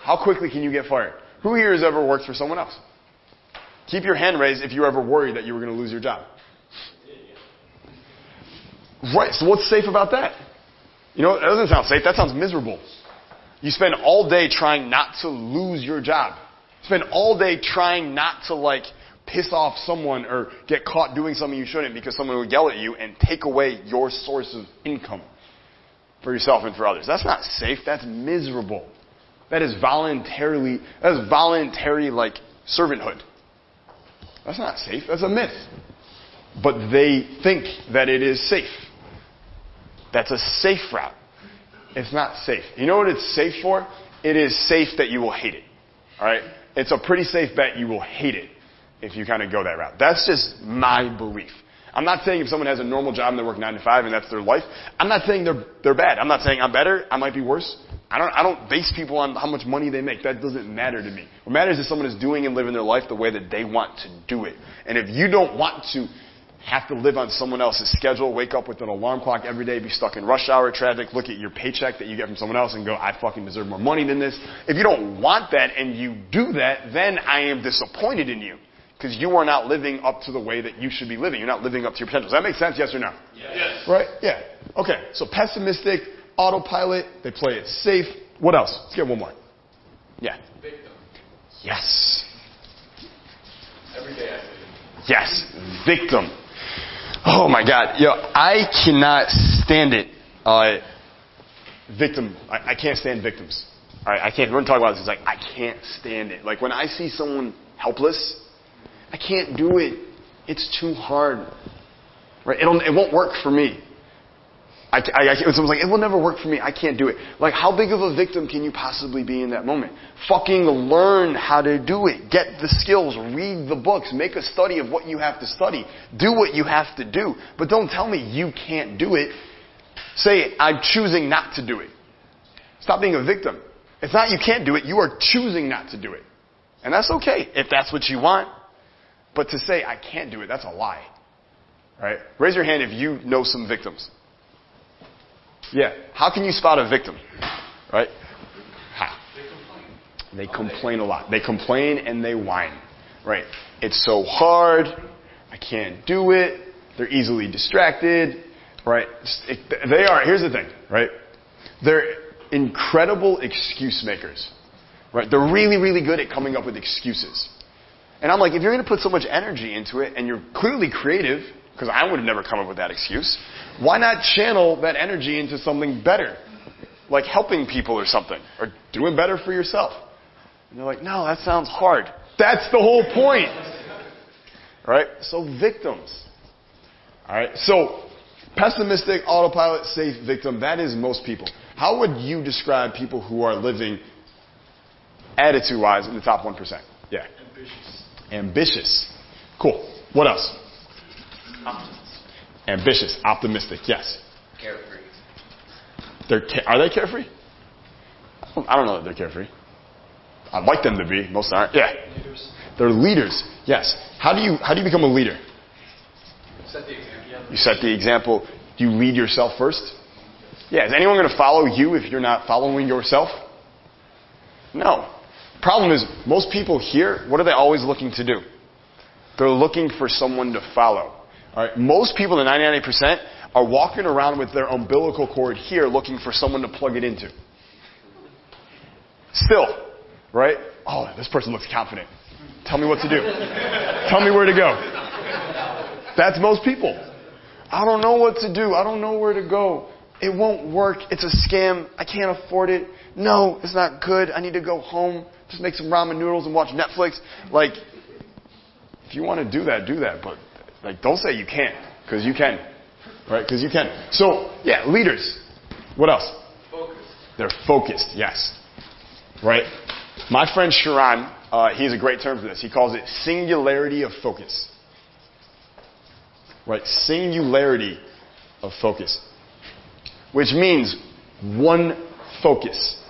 how quickly can you get fired? Who here has ever worked for someone else? Keep your hand raised if you were ever worried that you were going to lose your job. Right, so what's safe about that? That doesn't sound safe. That sounds miserable. You spend all day trying not to lose your job. Spend all day trying not to, piss off someone or get caught doing something you shouldn't because someone would yell at you and take away your source of income for yourself and for others. That's not safe. That's miserable. That is voluntary, servanthood. That's not safe. That's a myth. But they think that it is safe. That's a safe route. It's not safe. You know what it's safe for? It is safe that you will hate it. Alright? It's a pretty safe bet you will hate it if you kind of go that route. That's just my belief. I'm not saying if someone has a normal job and they work 9 to 5 and that's their life, I'm not saying they're bad. I'm not saying I'm better. I might be worse. I don't base people on how much money they make. That doesn't matter to me. What matters is someone is doing and living their life the way that they want to do it. And if you don't want to have to live on someone else's schedule, wake up with an alarm clock every day, be stuck in rush hour traffic, look at your paycheck that you get from someone else and go, I fucking deserve more money than this. If you don't want that and you do that, then I am disappointed in you. Because you are not living up to the way that you should be living. You're not living up to your potential. Does that make sense? Yes or no? Yes. Right? Yeah. Okay. So pessimistic, autopilot, they play it safe. What else? Let's get one more. Yeah. Victim. Yes. Every day I say it. Yes. Victim. Oh my God. I cannot stand it. Victim. I can't stand victims. All right. I can't. We're going to talk about this. It's I can't stand it. When I see someone helpless, I can't do it. It's too hard. Right? It won't work for me. Someone's like, it will never work for me. I can't do it. How big of a victim can you possibly be in that moment? Fucking learn how to do it. Get the skills. Read the books. Make a study of what you have to study. Do what you have to do. But don't tell me you can't do it. Say, I'm choosing not to do it. Stop being a victim. It's not you can't do it. You are choosing not to do it. And that's okay if that's what you want. But to say, I can't do it, that's a lie. Right? Raise your hand if you know some victims. Yeah. How can you spot a victim? Right? How? They complain a lot. They complain and they whine, right? It's so hard. I can't do it. They're easily distracted, right? Here's the thing, right? They're incredible excuse makers, right? They're really, really good at coming up with excuses. And I'm like, if you're going to put so much energy into it and you're clearly creative, because I would have never come up with that excuse, why not channel that energy into something better? Like helping people or something, or doing better for yourself. And they're like, no, that sounds hard. That's the whole point. Right? So victims. All right? So pessimistic, autopilot, safe, victim, that is most people. How would you describe people who are living attitude-wise in the top 1%? Yeah. Ambitious. Cool. What else? Ambitious, optimistic, yes. Carefree. Are they carefree? I don't know that they're carefree. I'd like them to be. Most aren't. Yeah. Leaders. They're leaders. Yes. How do you become a leader? Set the example. You set the example. Do you lead yourself first? Yeah. Is anyone going to follow you if you're not following yourself? No. Problem is, most people here, what are they always looking to do? They're looking for someone to follow. All right. Most people, the 99% are walking around with their umbilical cord here looking for someone to plug it into. Still, right? Oh, this person looks confident. Tell me what to do. Tell me where to go. That's most people. I don't know what to do. I don't know where to go. It won't work. It's a scam. I can't afford it. No, it's not good. I need to go home. Just make some ramen noodles and watch Netflix. Like, if you want to do that. But, like, don't say you can't, because you can. Right? Because you can. So, yeah, leaders. What else? Focused. They're focused, yes. Right? My friend Sharon, he has a great term for this. He calls it singularity of focus. Right? Singularity of focus. Which means one focus.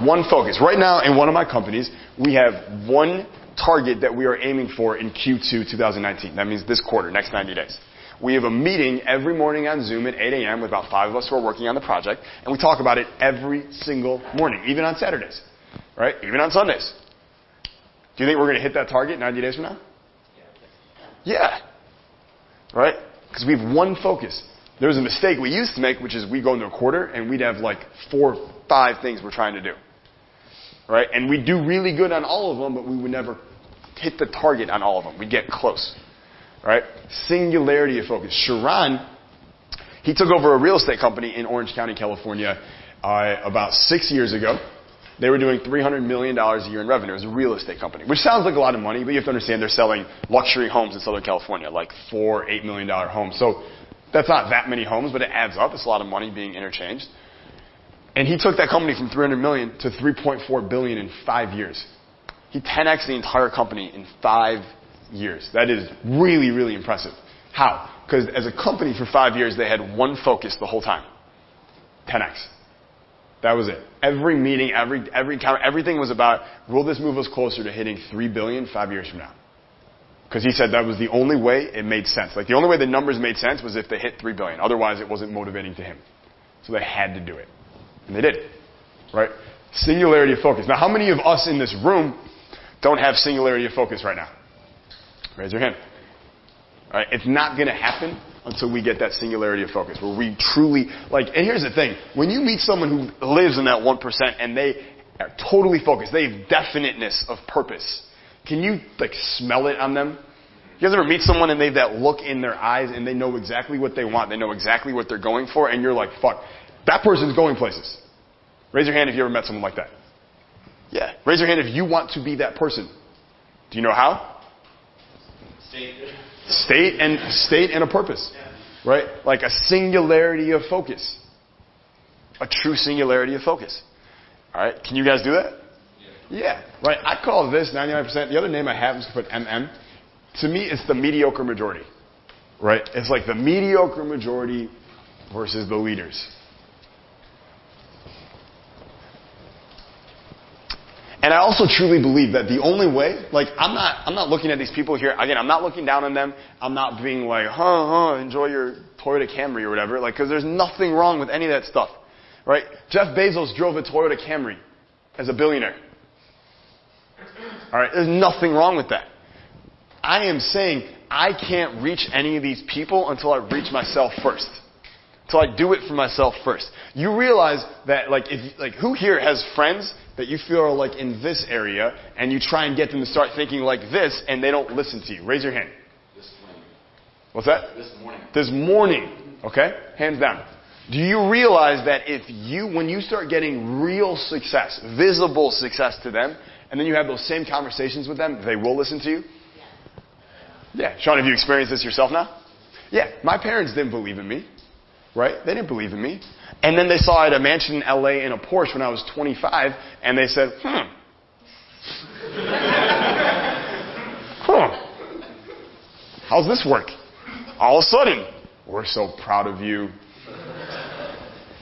One focus. Right now, in one of my companies, we have one target that we are aiming for in Q2 2019. That means this quarter, next 90 days. We have a meeting every morning on Zoom at 8 a.m. with about 5 of us who are working on the project, and we talk about it every single morning, even on Saturdays, right? Even on Sundays. Do you think we're going to hit that target 90 days from now? Yeah. Right? Because we have one focus. There was a mistake we used to make, which is we go into a quarter and we'd have like 4 or 5 things we're trying to do. Right? And we'd do really good on all of them, but we would never hit the target on all of them. We'd get close. Right? Singularity of focus. Sharon, he took over a real estate company in Orange County, California, about 6 years ago. They were doing $300 million a year in revenue as a real estate company, which sounds like a lot of money, but you have to understand they're selling luxury homes in Southern California, like $4, $8 million homes. So that's not that many homes, but it adds up. It's a lot of money being interchanged. And he took that company from $300 million to $3.4 billion in 5 years. He 10x'd the entire company in 5 years. That is really, really impressive. How? Because as a company for 5 years, they had one focus the whole time. 10x. That was it. Every meeting, every everything was about, will this move us closer to hitting $3 billion 5 years from now? Because he said that was the only way it made sense. Like, the only way the numbers made sense was if they hit $3 billion. Otherwise, it wasn't motivating to him. So they had to do it. And they did. Right? Singularity of focus. Now, how many of us in this room don't have singularity of focus right now? Raise your hand. All right? It's not going to happen until we get that singularity of focus, where we truly, like, and here's the thing. When you meet someone who lives in that 1% and they are totally focused, they have definiteness of purpose. Can you, like, smell it on them? You guys ever meet someone and they have that look in their eyes and they know exactly what they want, they know exactly what they're going for, and you're like, fuck, that person's going places. Raise your hand if you ever met someone like that. Yeah. Raise your hand if you want to be that person. Do you know how? State and a purpose. Right? Like a singularity of focus. A true singularity of focus. Alright? Can you guys do that? Yeah. Right? I call this 99%. The other name I have is to put MM. To me, it's the mediocre majority. Right? It's like the mediocre majority versus the leaders. And I also truly believe that the only way, like, I'm not looking at these people here, again, I'm not looking down on them. I'm not being like, enjoy your Toyota Camry or whatever, like, because there's nothing wrong with any of that stuff, right? Jeff Bezos drove a Toyota Camry as a billionaire. All right? There's nothing wrong with that. I am saying I can't reach any of these people until I reach myself first. Until I do it for myself first. You realize that, who here has friends that you feel are, in this area, and you try and get them to start thinking like this, and they don't listen to you? Raise your hand. This morning. What's that? This morning. This morning. Okay? Hands down. Do you realize that when you start getting real success, visible success to them, and then you have those same conversations with them, they will listen to you? Yeah. Sean, have you experienced this yourself now? Yeah. My parents didn't believe in me. Right? They didn't believe in me. And then they saw I had a mansion in LA and a Porsche when I was 25, and they said, how's this work? All of a sudden, we're so proud of you.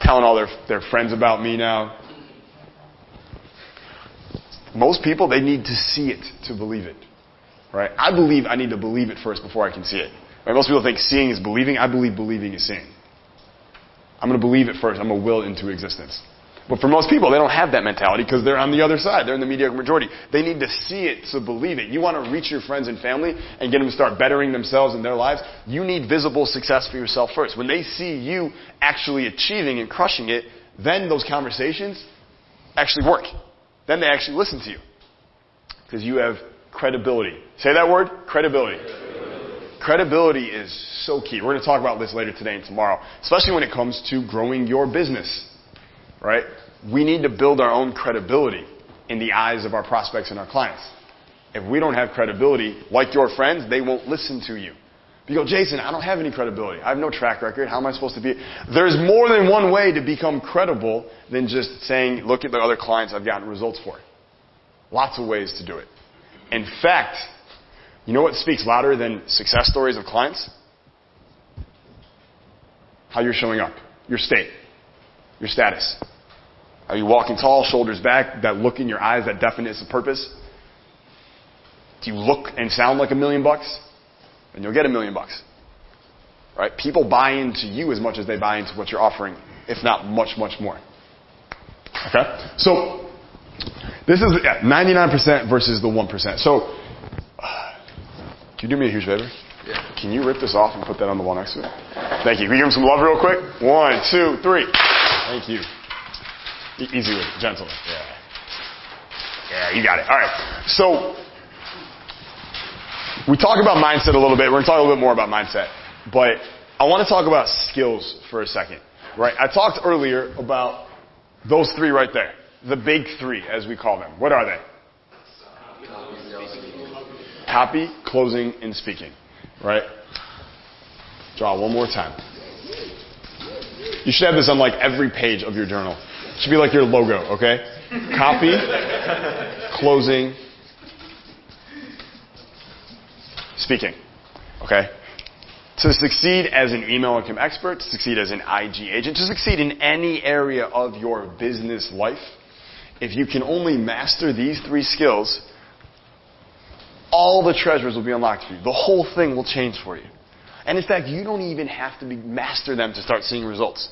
Telling all their friends about me now. Most people, they need to see it to believe it. Right? I believe I need to believe it first before I can see it. Right? Most people think seeing is believing. I believe believing is seeing. I'm going to believe it first. I'm going to will it into existence. But for most people, they don't have that mentality because they're on the other side. They're in the mediocre majority. They need to see it to believe it. You want to reach your friends and family and get them to start bettering themselves in their lives, you need visible success for yourself first. When they see you actually achieving and crushing it, then those conversations actually work. Then they actually listen to you. Because you have credibility. Say that word? Credibility. Credibility is so key. We're going to talk about this later today and tomorrow, especially when it comes to growing your business, right? We need to build our own credibility in the eyes of our prospects and our clients. If we don't have credibility, like your friends, they won't listen to you. You go, Jason, I don't have any credibility. I have no track record. How am I supposed to be? There's more than one way to become credible than just saying, look at the other clients I've gotten results for. Lots of ways to do it. In fact, you know what speaks louder than success stories of clients? How you're showing up. Your state. Your status. Are you walking tall, shoulders back, that look in your eyes, that definiteness of purpose? Do you look and sound like $1 million? And you'll get $1 million. Right? People buy into you as much as they buy into what you're offering, if not much, much more. Okay? So, this is 99% versus the 1%. So, can you do me a huge favor? Yeah. Can you rip this off and put that on the wall next to it? Thank you. Can you give him some love real quick? 1, 2, 3. Thank you. Easy with it. Gentle. Yeah. Yeah, you got it. All right. So, we talk about mindset a little bit. We're going to talk a little bit more about mindset. But I want to talk about skills for a second. Right? I talked earlier about those three right there. The big three, as we call them. What are they? Copy, closing, and speaking. Right? Draw one more time. You should have this on every page of your journal. It should be like your logo, okay? Copy, closing, speaking. Okay? To succeed as an email income expert, to succeed as an IG agent, to succeed in any area of your business life, if you can only master these three skills, all the treasures will be unlocked for you. The whole thing will change for you. And in fact, you don't even have to master them to start seeing results.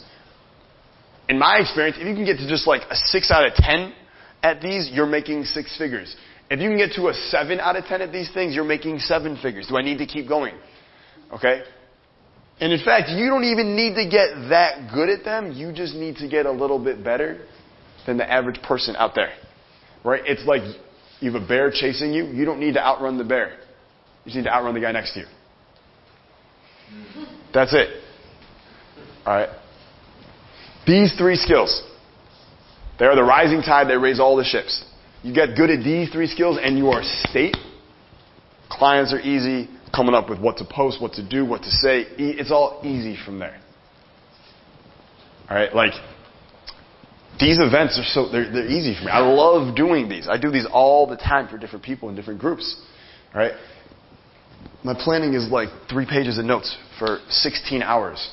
In my experience, if you can get to just a 6 out of 10 at these, you're making 6 figures. If you can get to a 7 out of 10 at these things, you're making 7 figures. Do I need to keep going? Okay? And in fact, you don't even need to get that good at them. You just need to get a little bit better than the average person out there. Right? It's like you have a bear chasing you. You don't need to outrun the bear. You just need to outrun the guy next to you. That's it. All right? These 3 skills, they are the rising tide. They raise all the ships. You get good at these 3 skills and you are state. Clients are easy. Coming up with what to post, what to do, what to say. It's all easy from there. All right? These events are they're easy for me. I love doing these. I do these all the time for different people in different groups. All right? My planning is 3 pages of notes for 16 hours.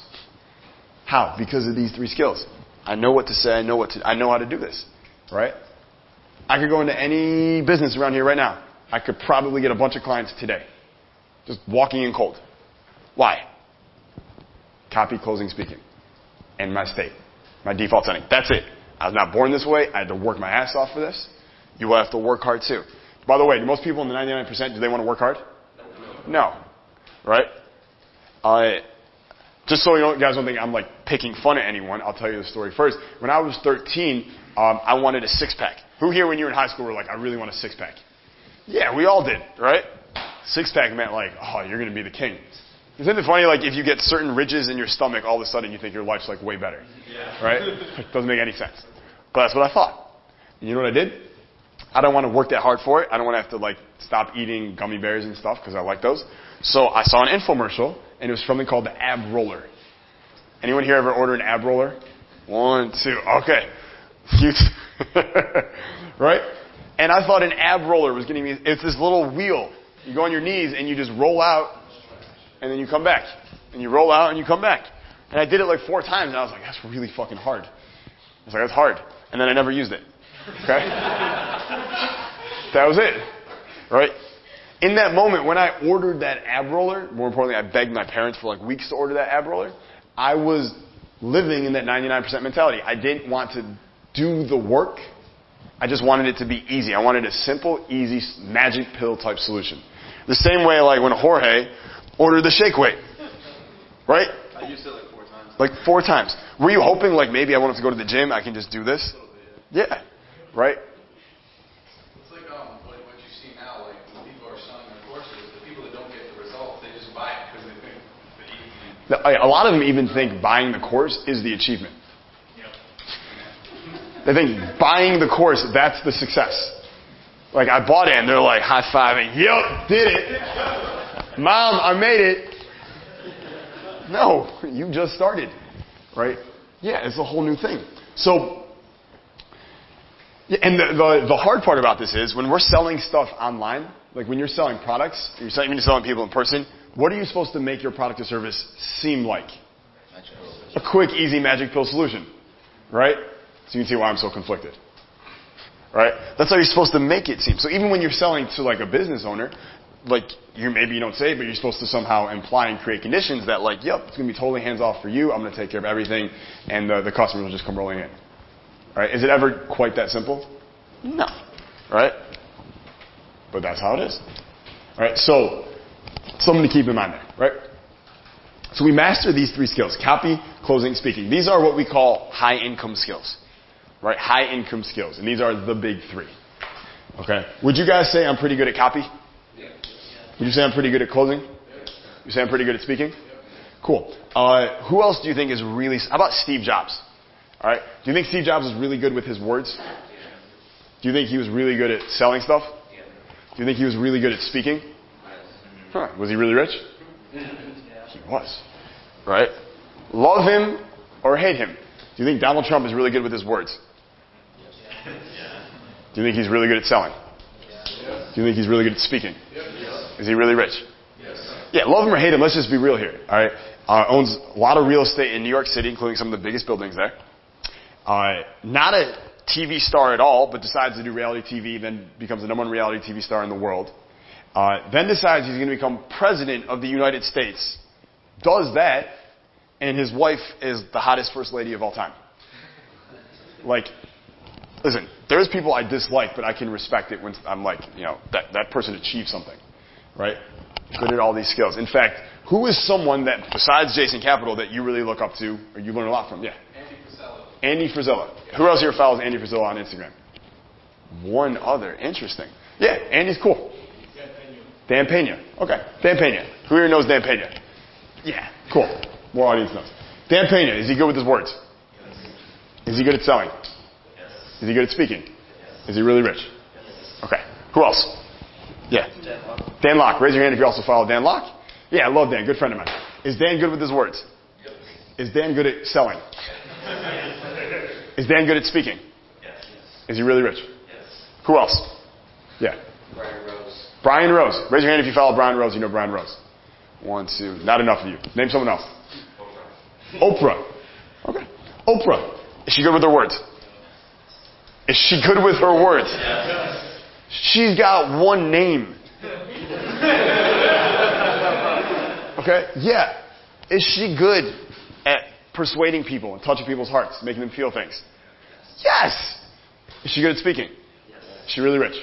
How? Because of these 3 skills. I know what to say. I know how to do this. Right? I could go into any business around here right now. I could probably get a bunch of clients today. Just walking in cold. Why? Copy, closing, speaking. And my state. My default setting. That's it. I was not born this way. I had to work my ass off for this. You will have to work hard too. By the way, do most people in the 99%, do they want to work hard? No. Right? Just so you guys don't think I'm like picking fun at anyone, I'll tell you the story first. When I was 13, I wanted a six-pack. Who here when you were in high school were like, I really want a six-pack? Yeah, we all did, right? Six-pack meant like, oh, you're going to be the king. Isn't it funny, like, if you get certain ridges in your stomach, all of a sudden you think your life's, like, way better. Yeah. Right? It doesn't make any sense. But that's what I thought. And you know what I did? I don't want to work that hard for it. I don't want to have to, like, stop eating gummy bears and stuff, because I like those. So I saw an infomercial, and it was something called the ab roller. Anyone here ever order an ab roller? 1, 2. Okay. Right? And I thought an ab roller was getting me, it's this little wheel. You go on your knees, and you just roll out, and then you come back. And you roll out and you come back. And I did it like 4 times, and I was like, that's really fucking hard. I was like, that's hard. And then I never used it. Okay? That was it. Right? In that moment, when I ordered that ab roller, more importantly, I begged my parents for like weeks to order that ab roller, I was living in that 99% mentality. I didn't want to do the work. I just wanted it to be easy. I wanted a simple, easy, magic pill type solution. The same way like when Jorge ordered the shake weight. Right? I used it like 4 times. Like 4 times. Were you hoping like maybe I won't have to go to the gym, I can just do this? Yeah. Right? It's like what you see now, like when people are selling their courses, the people that don't get the results, they just buy it because they think it's easy. A lot of them even think buying the course is the achievement. They think buying the course, that's the success. Like, I bought it, and they're like high-fiving, yep, did it. Mom, I made it. No, you just started. Right? Yeah, it's a whole new thing. So, and the hard part about this is, when we're selling stuff online, like when you're selling products, when you're selling people in person, what are you supposed to make your product or service seem like? A quick, easy magic pill solution. Right? So you can see why I'm so conflicted. Right? That's how you're supposed to make it seem. So even when you're selling to like a business owner, like maybe you don't say it, but you're supposed to somehow imply and create conditions that like, yep, it's going to be totally hands off for you. I'm going to take care of everything, and the customers will just come rolling in. Right? Is it ever quite that simple? No. Right? But that's how it is. Right? So something to keep in mind there. Right? So we master these 3 skills: copy, closing, speaking. These are what we call high income skills. Right? High income skills. And these are the big 3. Okay? Would you guys say I'm pretty good at copy? Yeah. Would you say I'm pretty good at closing? Yeah. You say I'm pretty good at speaking? Yeah. Cool. Who else do you think is really... How about Steve Jobs? All right? Do you think Steve Jobs was really good with his words? Yeah. Do you think he was really good at selling stuff? Yeah. Do you think he was really good at speaking? Huh. Was he really rich? Yeah. He was. Right? Love him or hate him. Do you think Donald Trump is really good with his words? Do you think he's really good at selling? Yes. Do you think he's really good at speaking? Yes. Is he really rich? Yes. Yeah, love him or hate him, let's just be real here. All right? Owns a lot of real estate in New York City, including some of the biggest buildings there. Not a TV star at all, but decides to do reality TV, then becomes the #1 reality TV star in the world. Then decides he's going to become president of the United States. Does that, and his wife is the hottest first lady of all time. Like, listen, there's people I dislike, but I can respect it when I'm like, that person achieved something, right? Good at all these skills. In fact, who is someone that, besides Jasoncapital, that you really look up to, or you learn a lot from? Yeah. Andy Frisella. Who else here follows Andy Frisella on Instagram? One other. Interesting. Yeah, Andy's cool. Dan Pena. Okay, Dan Pena. Who here knows Dan Pena? Yeah, cool. More audience knows. Dan Pena, is he good with his words? Is he good at selling? Is he good at speaking? Is he really rich? Okay. Who else? Yeah. Dan Locke. Raise your hand if you also follow Dan Locke. Yeah, I love Dan. Good friend of mine. Is Dan good with his words? Is Dan good at selling? Is Dan good at speaking? Is he really rich? Who else? Yeah. Brian Rose. Raise your hand if you follow Brian Rose. You know Brian Rose. 1, 2. Not enough of you. Name someone else. Oprah. Okay. Oprah. Is she good with her words? Is she good with her words? She's got one name. Okay? Yeah. Is she good at persuading people and touching people's hearts, making them feel things? Yes. Is she good at speaking? Is she really rich?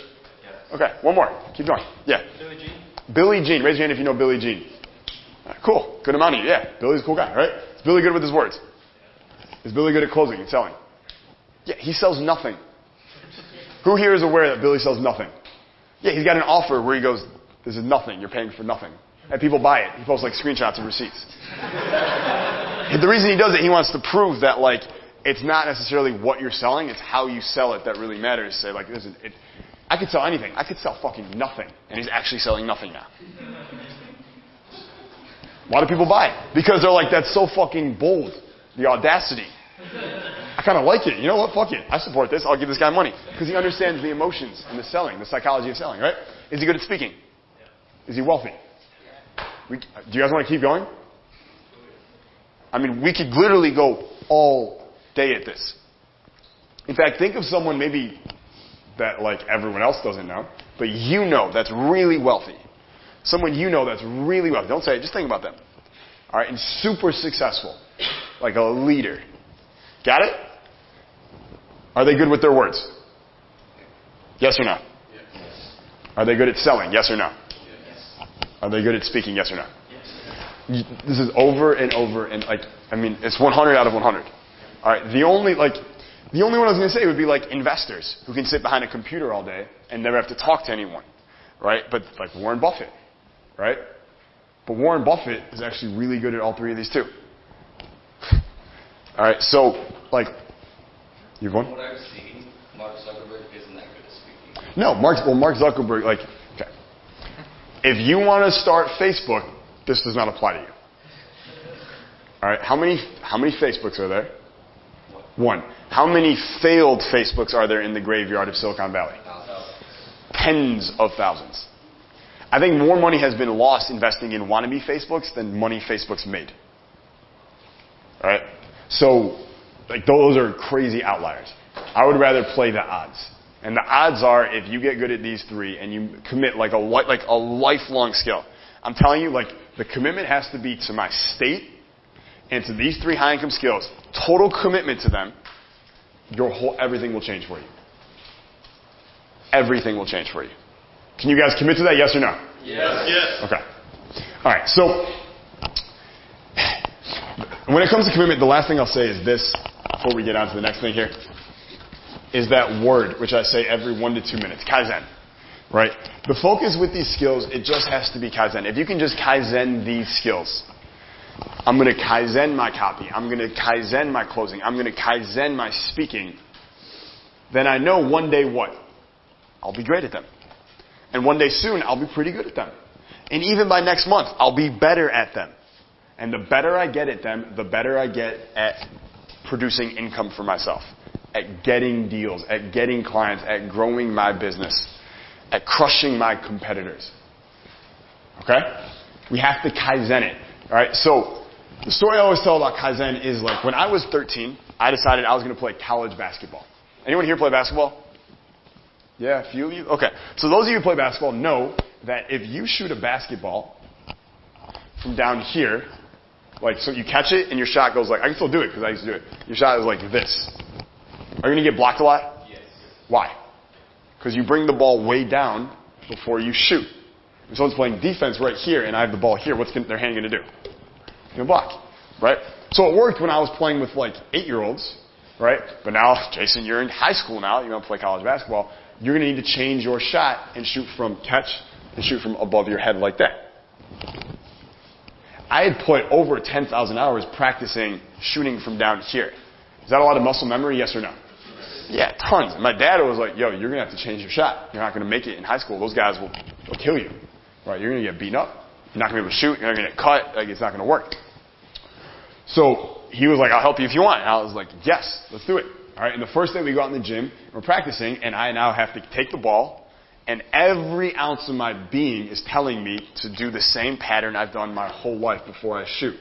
Okay, one more. Keep going. Yeah. Billie Jean? Billie Jean. Raise your hand if you know Billie Jean. All right, cool. Good amount of you. Yeah. Billy's a cool guy, right? Is Billy good with his words? Is Billy good at closing and selling? Yeah, he sells nothing. Who here is aware that Billy sells nothing? Yeah, he's got an offer where he goes, this is nothing. You're paying for nothing. And people buy it. He posts like screenshots of receipts. The reason he does it, he wants to prove that like it's not necessarily what you're selling, it's how you sell it that really matters. Say like, listen, I could sell anything. I could sell fucking nothing. And he's actually selling nothing now. Why do people buy it? Because they're like, that's so fucking bold. The audacity. I kind of like it. You know what? Fuck it. I support this. I'll give this guy money. Because he understands the emotions and the selling, the psychology of selling, right? Is he good at speaking? Is he wealthy? Do you guys want to keep going? I mean, we could literally go all day at this. In fact, think of someone maybe that like everyone else doesn't know, but you know that's really wealthy. Someone you know that's really wealthy. Don't say it. Just think about them. All right? And super successful. Like a leader. Got it? Are they good with their words? Yes or no? Yes. Are they good at selling? Yes or no? Yes. Are they good at speaking? Yes or no? Yes. This is over and over and like, I mean, it's 100 out of 100. All right. The only one I was going to say would be like investors who can sit behind a computer all day and never have to talk to anyone. Right? But like Warren Buffett. Right? But Warren Buffett is actually really good at all three of these too. All right, so, like, you're going? From what I've seen, Mark Zuckerberg isn't that good at speaking. No, Mark Zuckerberg, like, okay. If you want to start Facebook, this does not apply to you. All right, how many Facebooks are there? One. How many failed Facebooks are there in the graveyard of Silicon Valley? Tens of thousands. I think more money has been lost investing in wannabe Facebooks than money Facebook's made. All right? So, like, those are crazy outliers. I would rather play the odds. And the odds are, if you get good at these three and you commit like a lifelong skill, I'm telling you, like, the commitment has to be to my state and to these three high-income skills. Total commitment to them, everything will change for you. Everything will change for you. Can you guys commit to that, yes or no? Yes. Yes. Okay. All right, so when it comes to commitment, the last thing I'll say is this, before we get on to the next thing here, is that word, which I say every 1 to 2 minutes, Kaizen, right? The focus with these skills, it just has to be Kaizen. If you can just Kaizen these skills, I'm going to Kaizen my copy, I'm going to Kaizen my closing, I'm going to Kaizen my speaking, then I know one day what? I'll be great at them. And one day soon, I'll be pretty good at them. And even by next month, I'll be better at them. And the better I get at them, the better I get at producing income for myself, at getting deals, at getting clients, at growing my business, at crushing my competitors. Okay? We have to Kaizen it. All right? So the story I always tell about Kaizen is like when I was 13, I decided I was going to play college basketball. Anyone here play basketball? Yeah, a few of you? Okay. So those of you who play basketball know that if you shoot a basketball from down here, like, so you catch it and your shot goes like, I can still do it because I used to do it. Your shot is like this. Are you going to get blocked a lot? Yes. Why? Because you bring the ball way down before you shoot. If someone's playing defense right here and I have the ball here, what's their hand going to do? It's going to block, right? So it worked when I was playing with like 8-year-olds, right? But now, Jason, you're in high school now. You're going to play college basketball. You're going to need to change your shot and shoot from catch and shoot from above your head like that. I had put over 10,000 hours practicing shooting from down here. Is that a lot of muscle memory, yes or no? Yeah, tons. And my dad was like, yo, you're going to have to change your shot. You're not going to make it in high school. Those guys will kill you. Right? You're going to get beaten up. You're not going to be able to shoot. You're not going to get cut. Like, it's not going to work. So he was like, I'll help you if you want. And I was like, yes, let's do it. All right. And the first day we go out in the gym, we're practicing, and I now have to take the ball, and every ounce of my being is telling me to do the same pattern I've done my whole life before I shoot.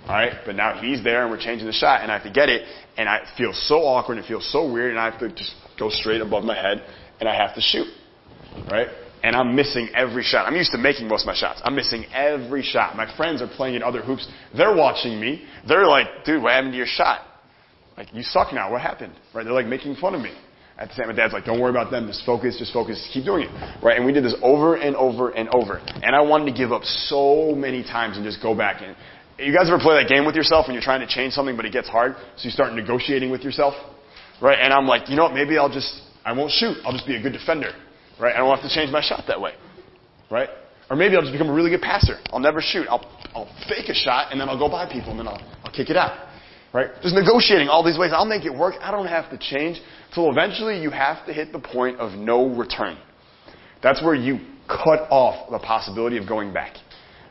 All right? But now he's there, and we're changing the shot, and I have to get it, and it feels so awkward, and it feels so weird, and I have to just go straight above my head, and I have to shoot. Right? And I'm missing every shot. I'm used to making most of my shots. I'm missing every shot. My friends are playing in other hoops. They're watching me. They're like, dude, what happened to your shot? Like, you suck now. What happened? Right? They're like making fun of me. At the same time, my dad's like, don't worry about them. Just focus, just keep doing it. Right? And we did this over and over and over. And I wanted to give up so many times and just go back. And you guys ever play that game with yourself when you're trying to change something, but it gets hard? So you start negotiating with yourself? Right? And I'm like, you know what? Maybe I won't shoot. I'll just be a good defender. Right? I don't have to change my shot that way. Right? Or maybe I'll just become a really good passer. I'll never shoot. I'll fake a shot, and then I'll go by people, and then I'll kick it out. Right? Just negotiating all these ways. I'll make it work. I don't have to change. Till eventually you have to hit the point of no return. That's where you cut off the possibility of going back.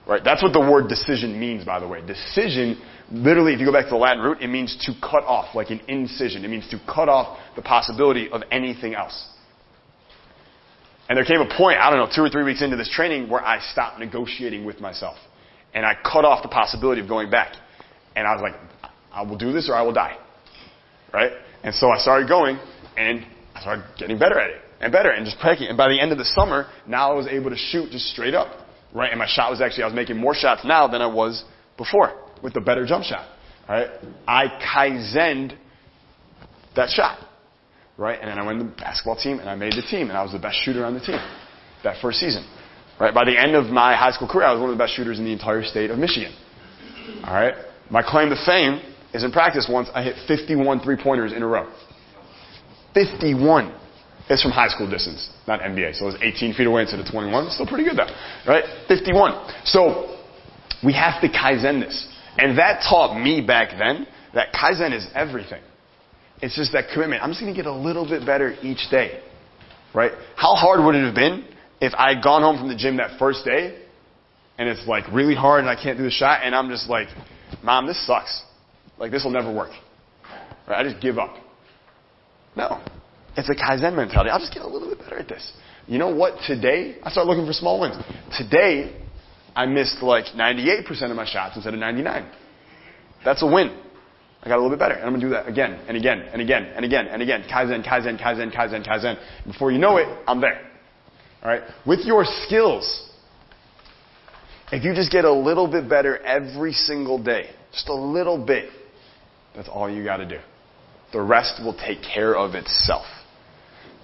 Right? That's what the word decision means, by the way. Decision, literally, if you go back to the Latin root, it means to cut off, like an incision. It means to cut off the possibility of anything else. And there came a point, 2 or 3 weeks into this training, where I stopped negotiating with myself. And I cut off the possibility of going back. And I was like, I will do this or I will die. Right? And so I started going, and I started getting better at it. And better, and just practicing. And by the end of the summer, now I was able to shoot just straight up. Right? And my shot was I was making more shots now than I was before, with the better jump shot. Right? I Kaizened that shot. Right? And then I went to the basketball team, and I made the team, and I was the best shooter on the team that first season. Right? By the end of my high school career, I was one of the best shooters in the entire state of Michigan. All right? My claim to fame is in practice once I hit 51 three-pointers in a row. 51. It's from high school distance, not NBA. So it was 18 feet away instead of 21. Still pretty good though. Right? 51. So we have to Kaizen this. And that taught me back then that Kaizen is everything. It's just that commitment. I'm just going to get a little bit better each day. Right? How hard would it have been if I had gone home from the gym that first day and it's like really hard and I can't do the shot and I'm just like, Mom, this sucks. Like this will never work. Right? I just give up. No. It's a Kaizen mentality. I'll just get a little bit better at this. You know what? Today, I start looking for small wins. Today, I missed like 98% of my shots instead of 99. That's a win. I got a little bit better. And I'm going to do that again and again and again and again and again. Kaizen, Kaizen, Kaizen, Kaizen, Kaizen. Before you know it, I'm there. All right? With your skills, if you just get a little bit better every single day, just a little bit, that's all you got to do. The rest will take care of itself.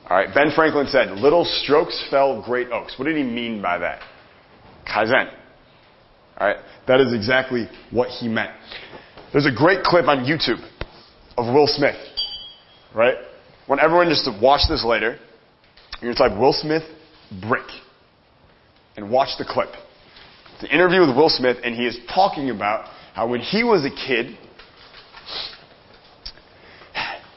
All right? Ben Franklin said, little strokes fell great oaks. What did he mean by that? Kaizen. All right? That is exactly what he meant. There's a great clip on YouTube of Will Smith. Right? I want everyone just to watch this later. You're going to type Will Smith brick. And watch the clip. It's an interview with Will Smith, and he is talking about how when he was a kid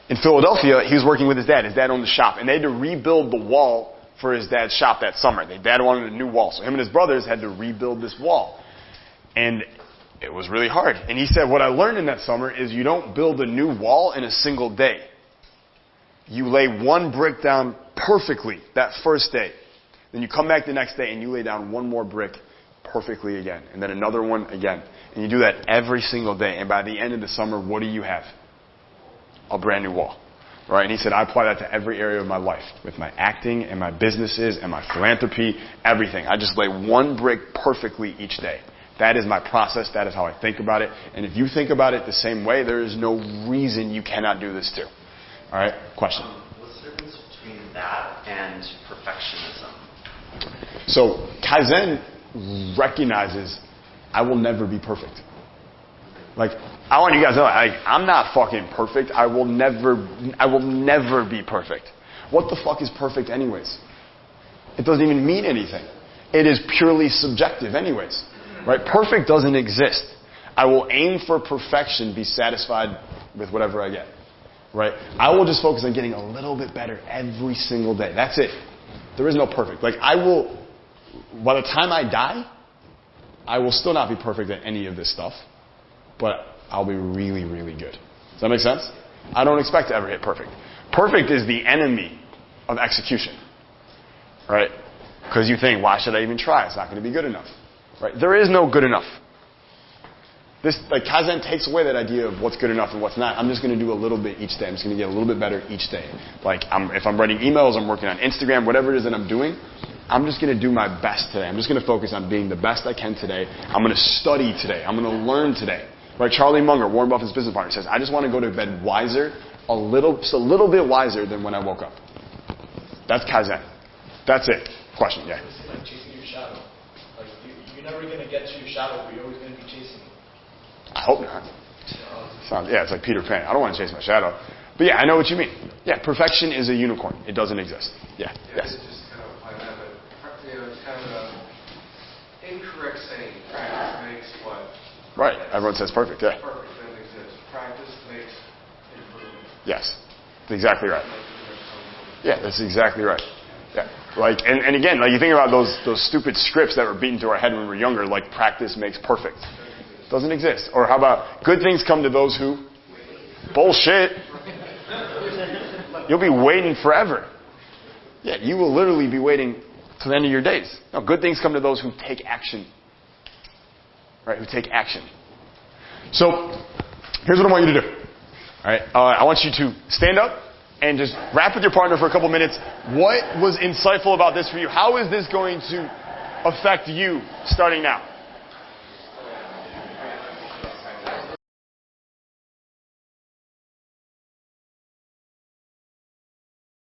in Philadelphia, he was working with his dad. His dad owned the shop, and they had to rebuild the wall for his dad's shop that summer. His dad wanted a new wall, so him and his brothers had to rebuild this wall. And it was really hard. And he said, what I learned in that summer is you don't build a new wall in a single day. You lay one brick down perfectly that first day. Then you come back the next day and you lay down one more brick perfectly again. And then another one again. And you do that every single day. And by the end of the summer, what do you have? A brand new wall. Right? And he said, I apply that to every area of my life. With my acting and my businesses and my philanthropy, everything. I just lay one brick perfectly each day. That is my process. That is how I think about it. And if you think about it the same way, there is no reason you cannot do this too. All right? Question? What's the difference between that and perfectionism? So, Kaizen recognizes I will never be perfect. Like, I want you guys to know, I'm not fucking perfect. I will never be perfect. What the fuck is perfect anyways? It doesn't even mean anything. It is purely subjective anyways. Right? Perfect doesn't exist. I will aim for perfection, be satisfied with whatever I get. Right? I will just focus on getting a little bit better every single day. That's it. There is no perfect. Like, I will, by the time I die, I will still not be perfect at any of this stuff, but I'll be really, really good. Does that make sense? I don't expect to ever hit perfect. Perfect is the enemy of execution. Right? Because you think, why should I even try? It's not going to be good enough. Right? There is no good enough. This, like, Kaizen takes away that idea of what's good enough and what's not. I'm just going to do a little bit each day. I'm just going to get a little bit better each day. Like, if I'm writing emails, I'm working on Instagram, whatever it is that I'm doing, I'm just going to do my best today. I'm just going to focus on being the best I can today. I'm going to study today. I'm going to learn today. Right? Charlie Munger, Warren Buffett's business partner, says, I just want to go to bed wiser just a little bit wiser than when I woke up. That's Kaizen. That's it. Question, yeah. It's like chasing your shadow. Like you're never going to get to your shadow, but you're always going to be chasing it. I hope not. Yeah, it's like Peter Pan. I don't want to chase my shadow. But yeah, I know what you mean. Yeah, perfection is a unicorn. It doesn't exist. Yeah. Yes. Just kind of apply that, but it's kind of an incorrect saying. Practice makes what? Right. Everyone says perfect. Yeah. Perfect doesn't exist. Practice makes improvement. Yes. That's exactly right. Yeah, that's exactly right. Yeah. Like, and again, like you think about those stupid scripts that were beaten to our head when we were younger, like practice makes perfect. Doesn't exist. Or how about good things come to those who? Bullshit. You'll be waiting forever. Yeah, you will literally be waiting to the end of your days. No, good things come to those who take action. Right? Who take action. So, here's what I want you to do. All right? I want you to stand up and just rap with your partner for a couple minutes. What was insightful about this for you? How is this going to affect you starting now?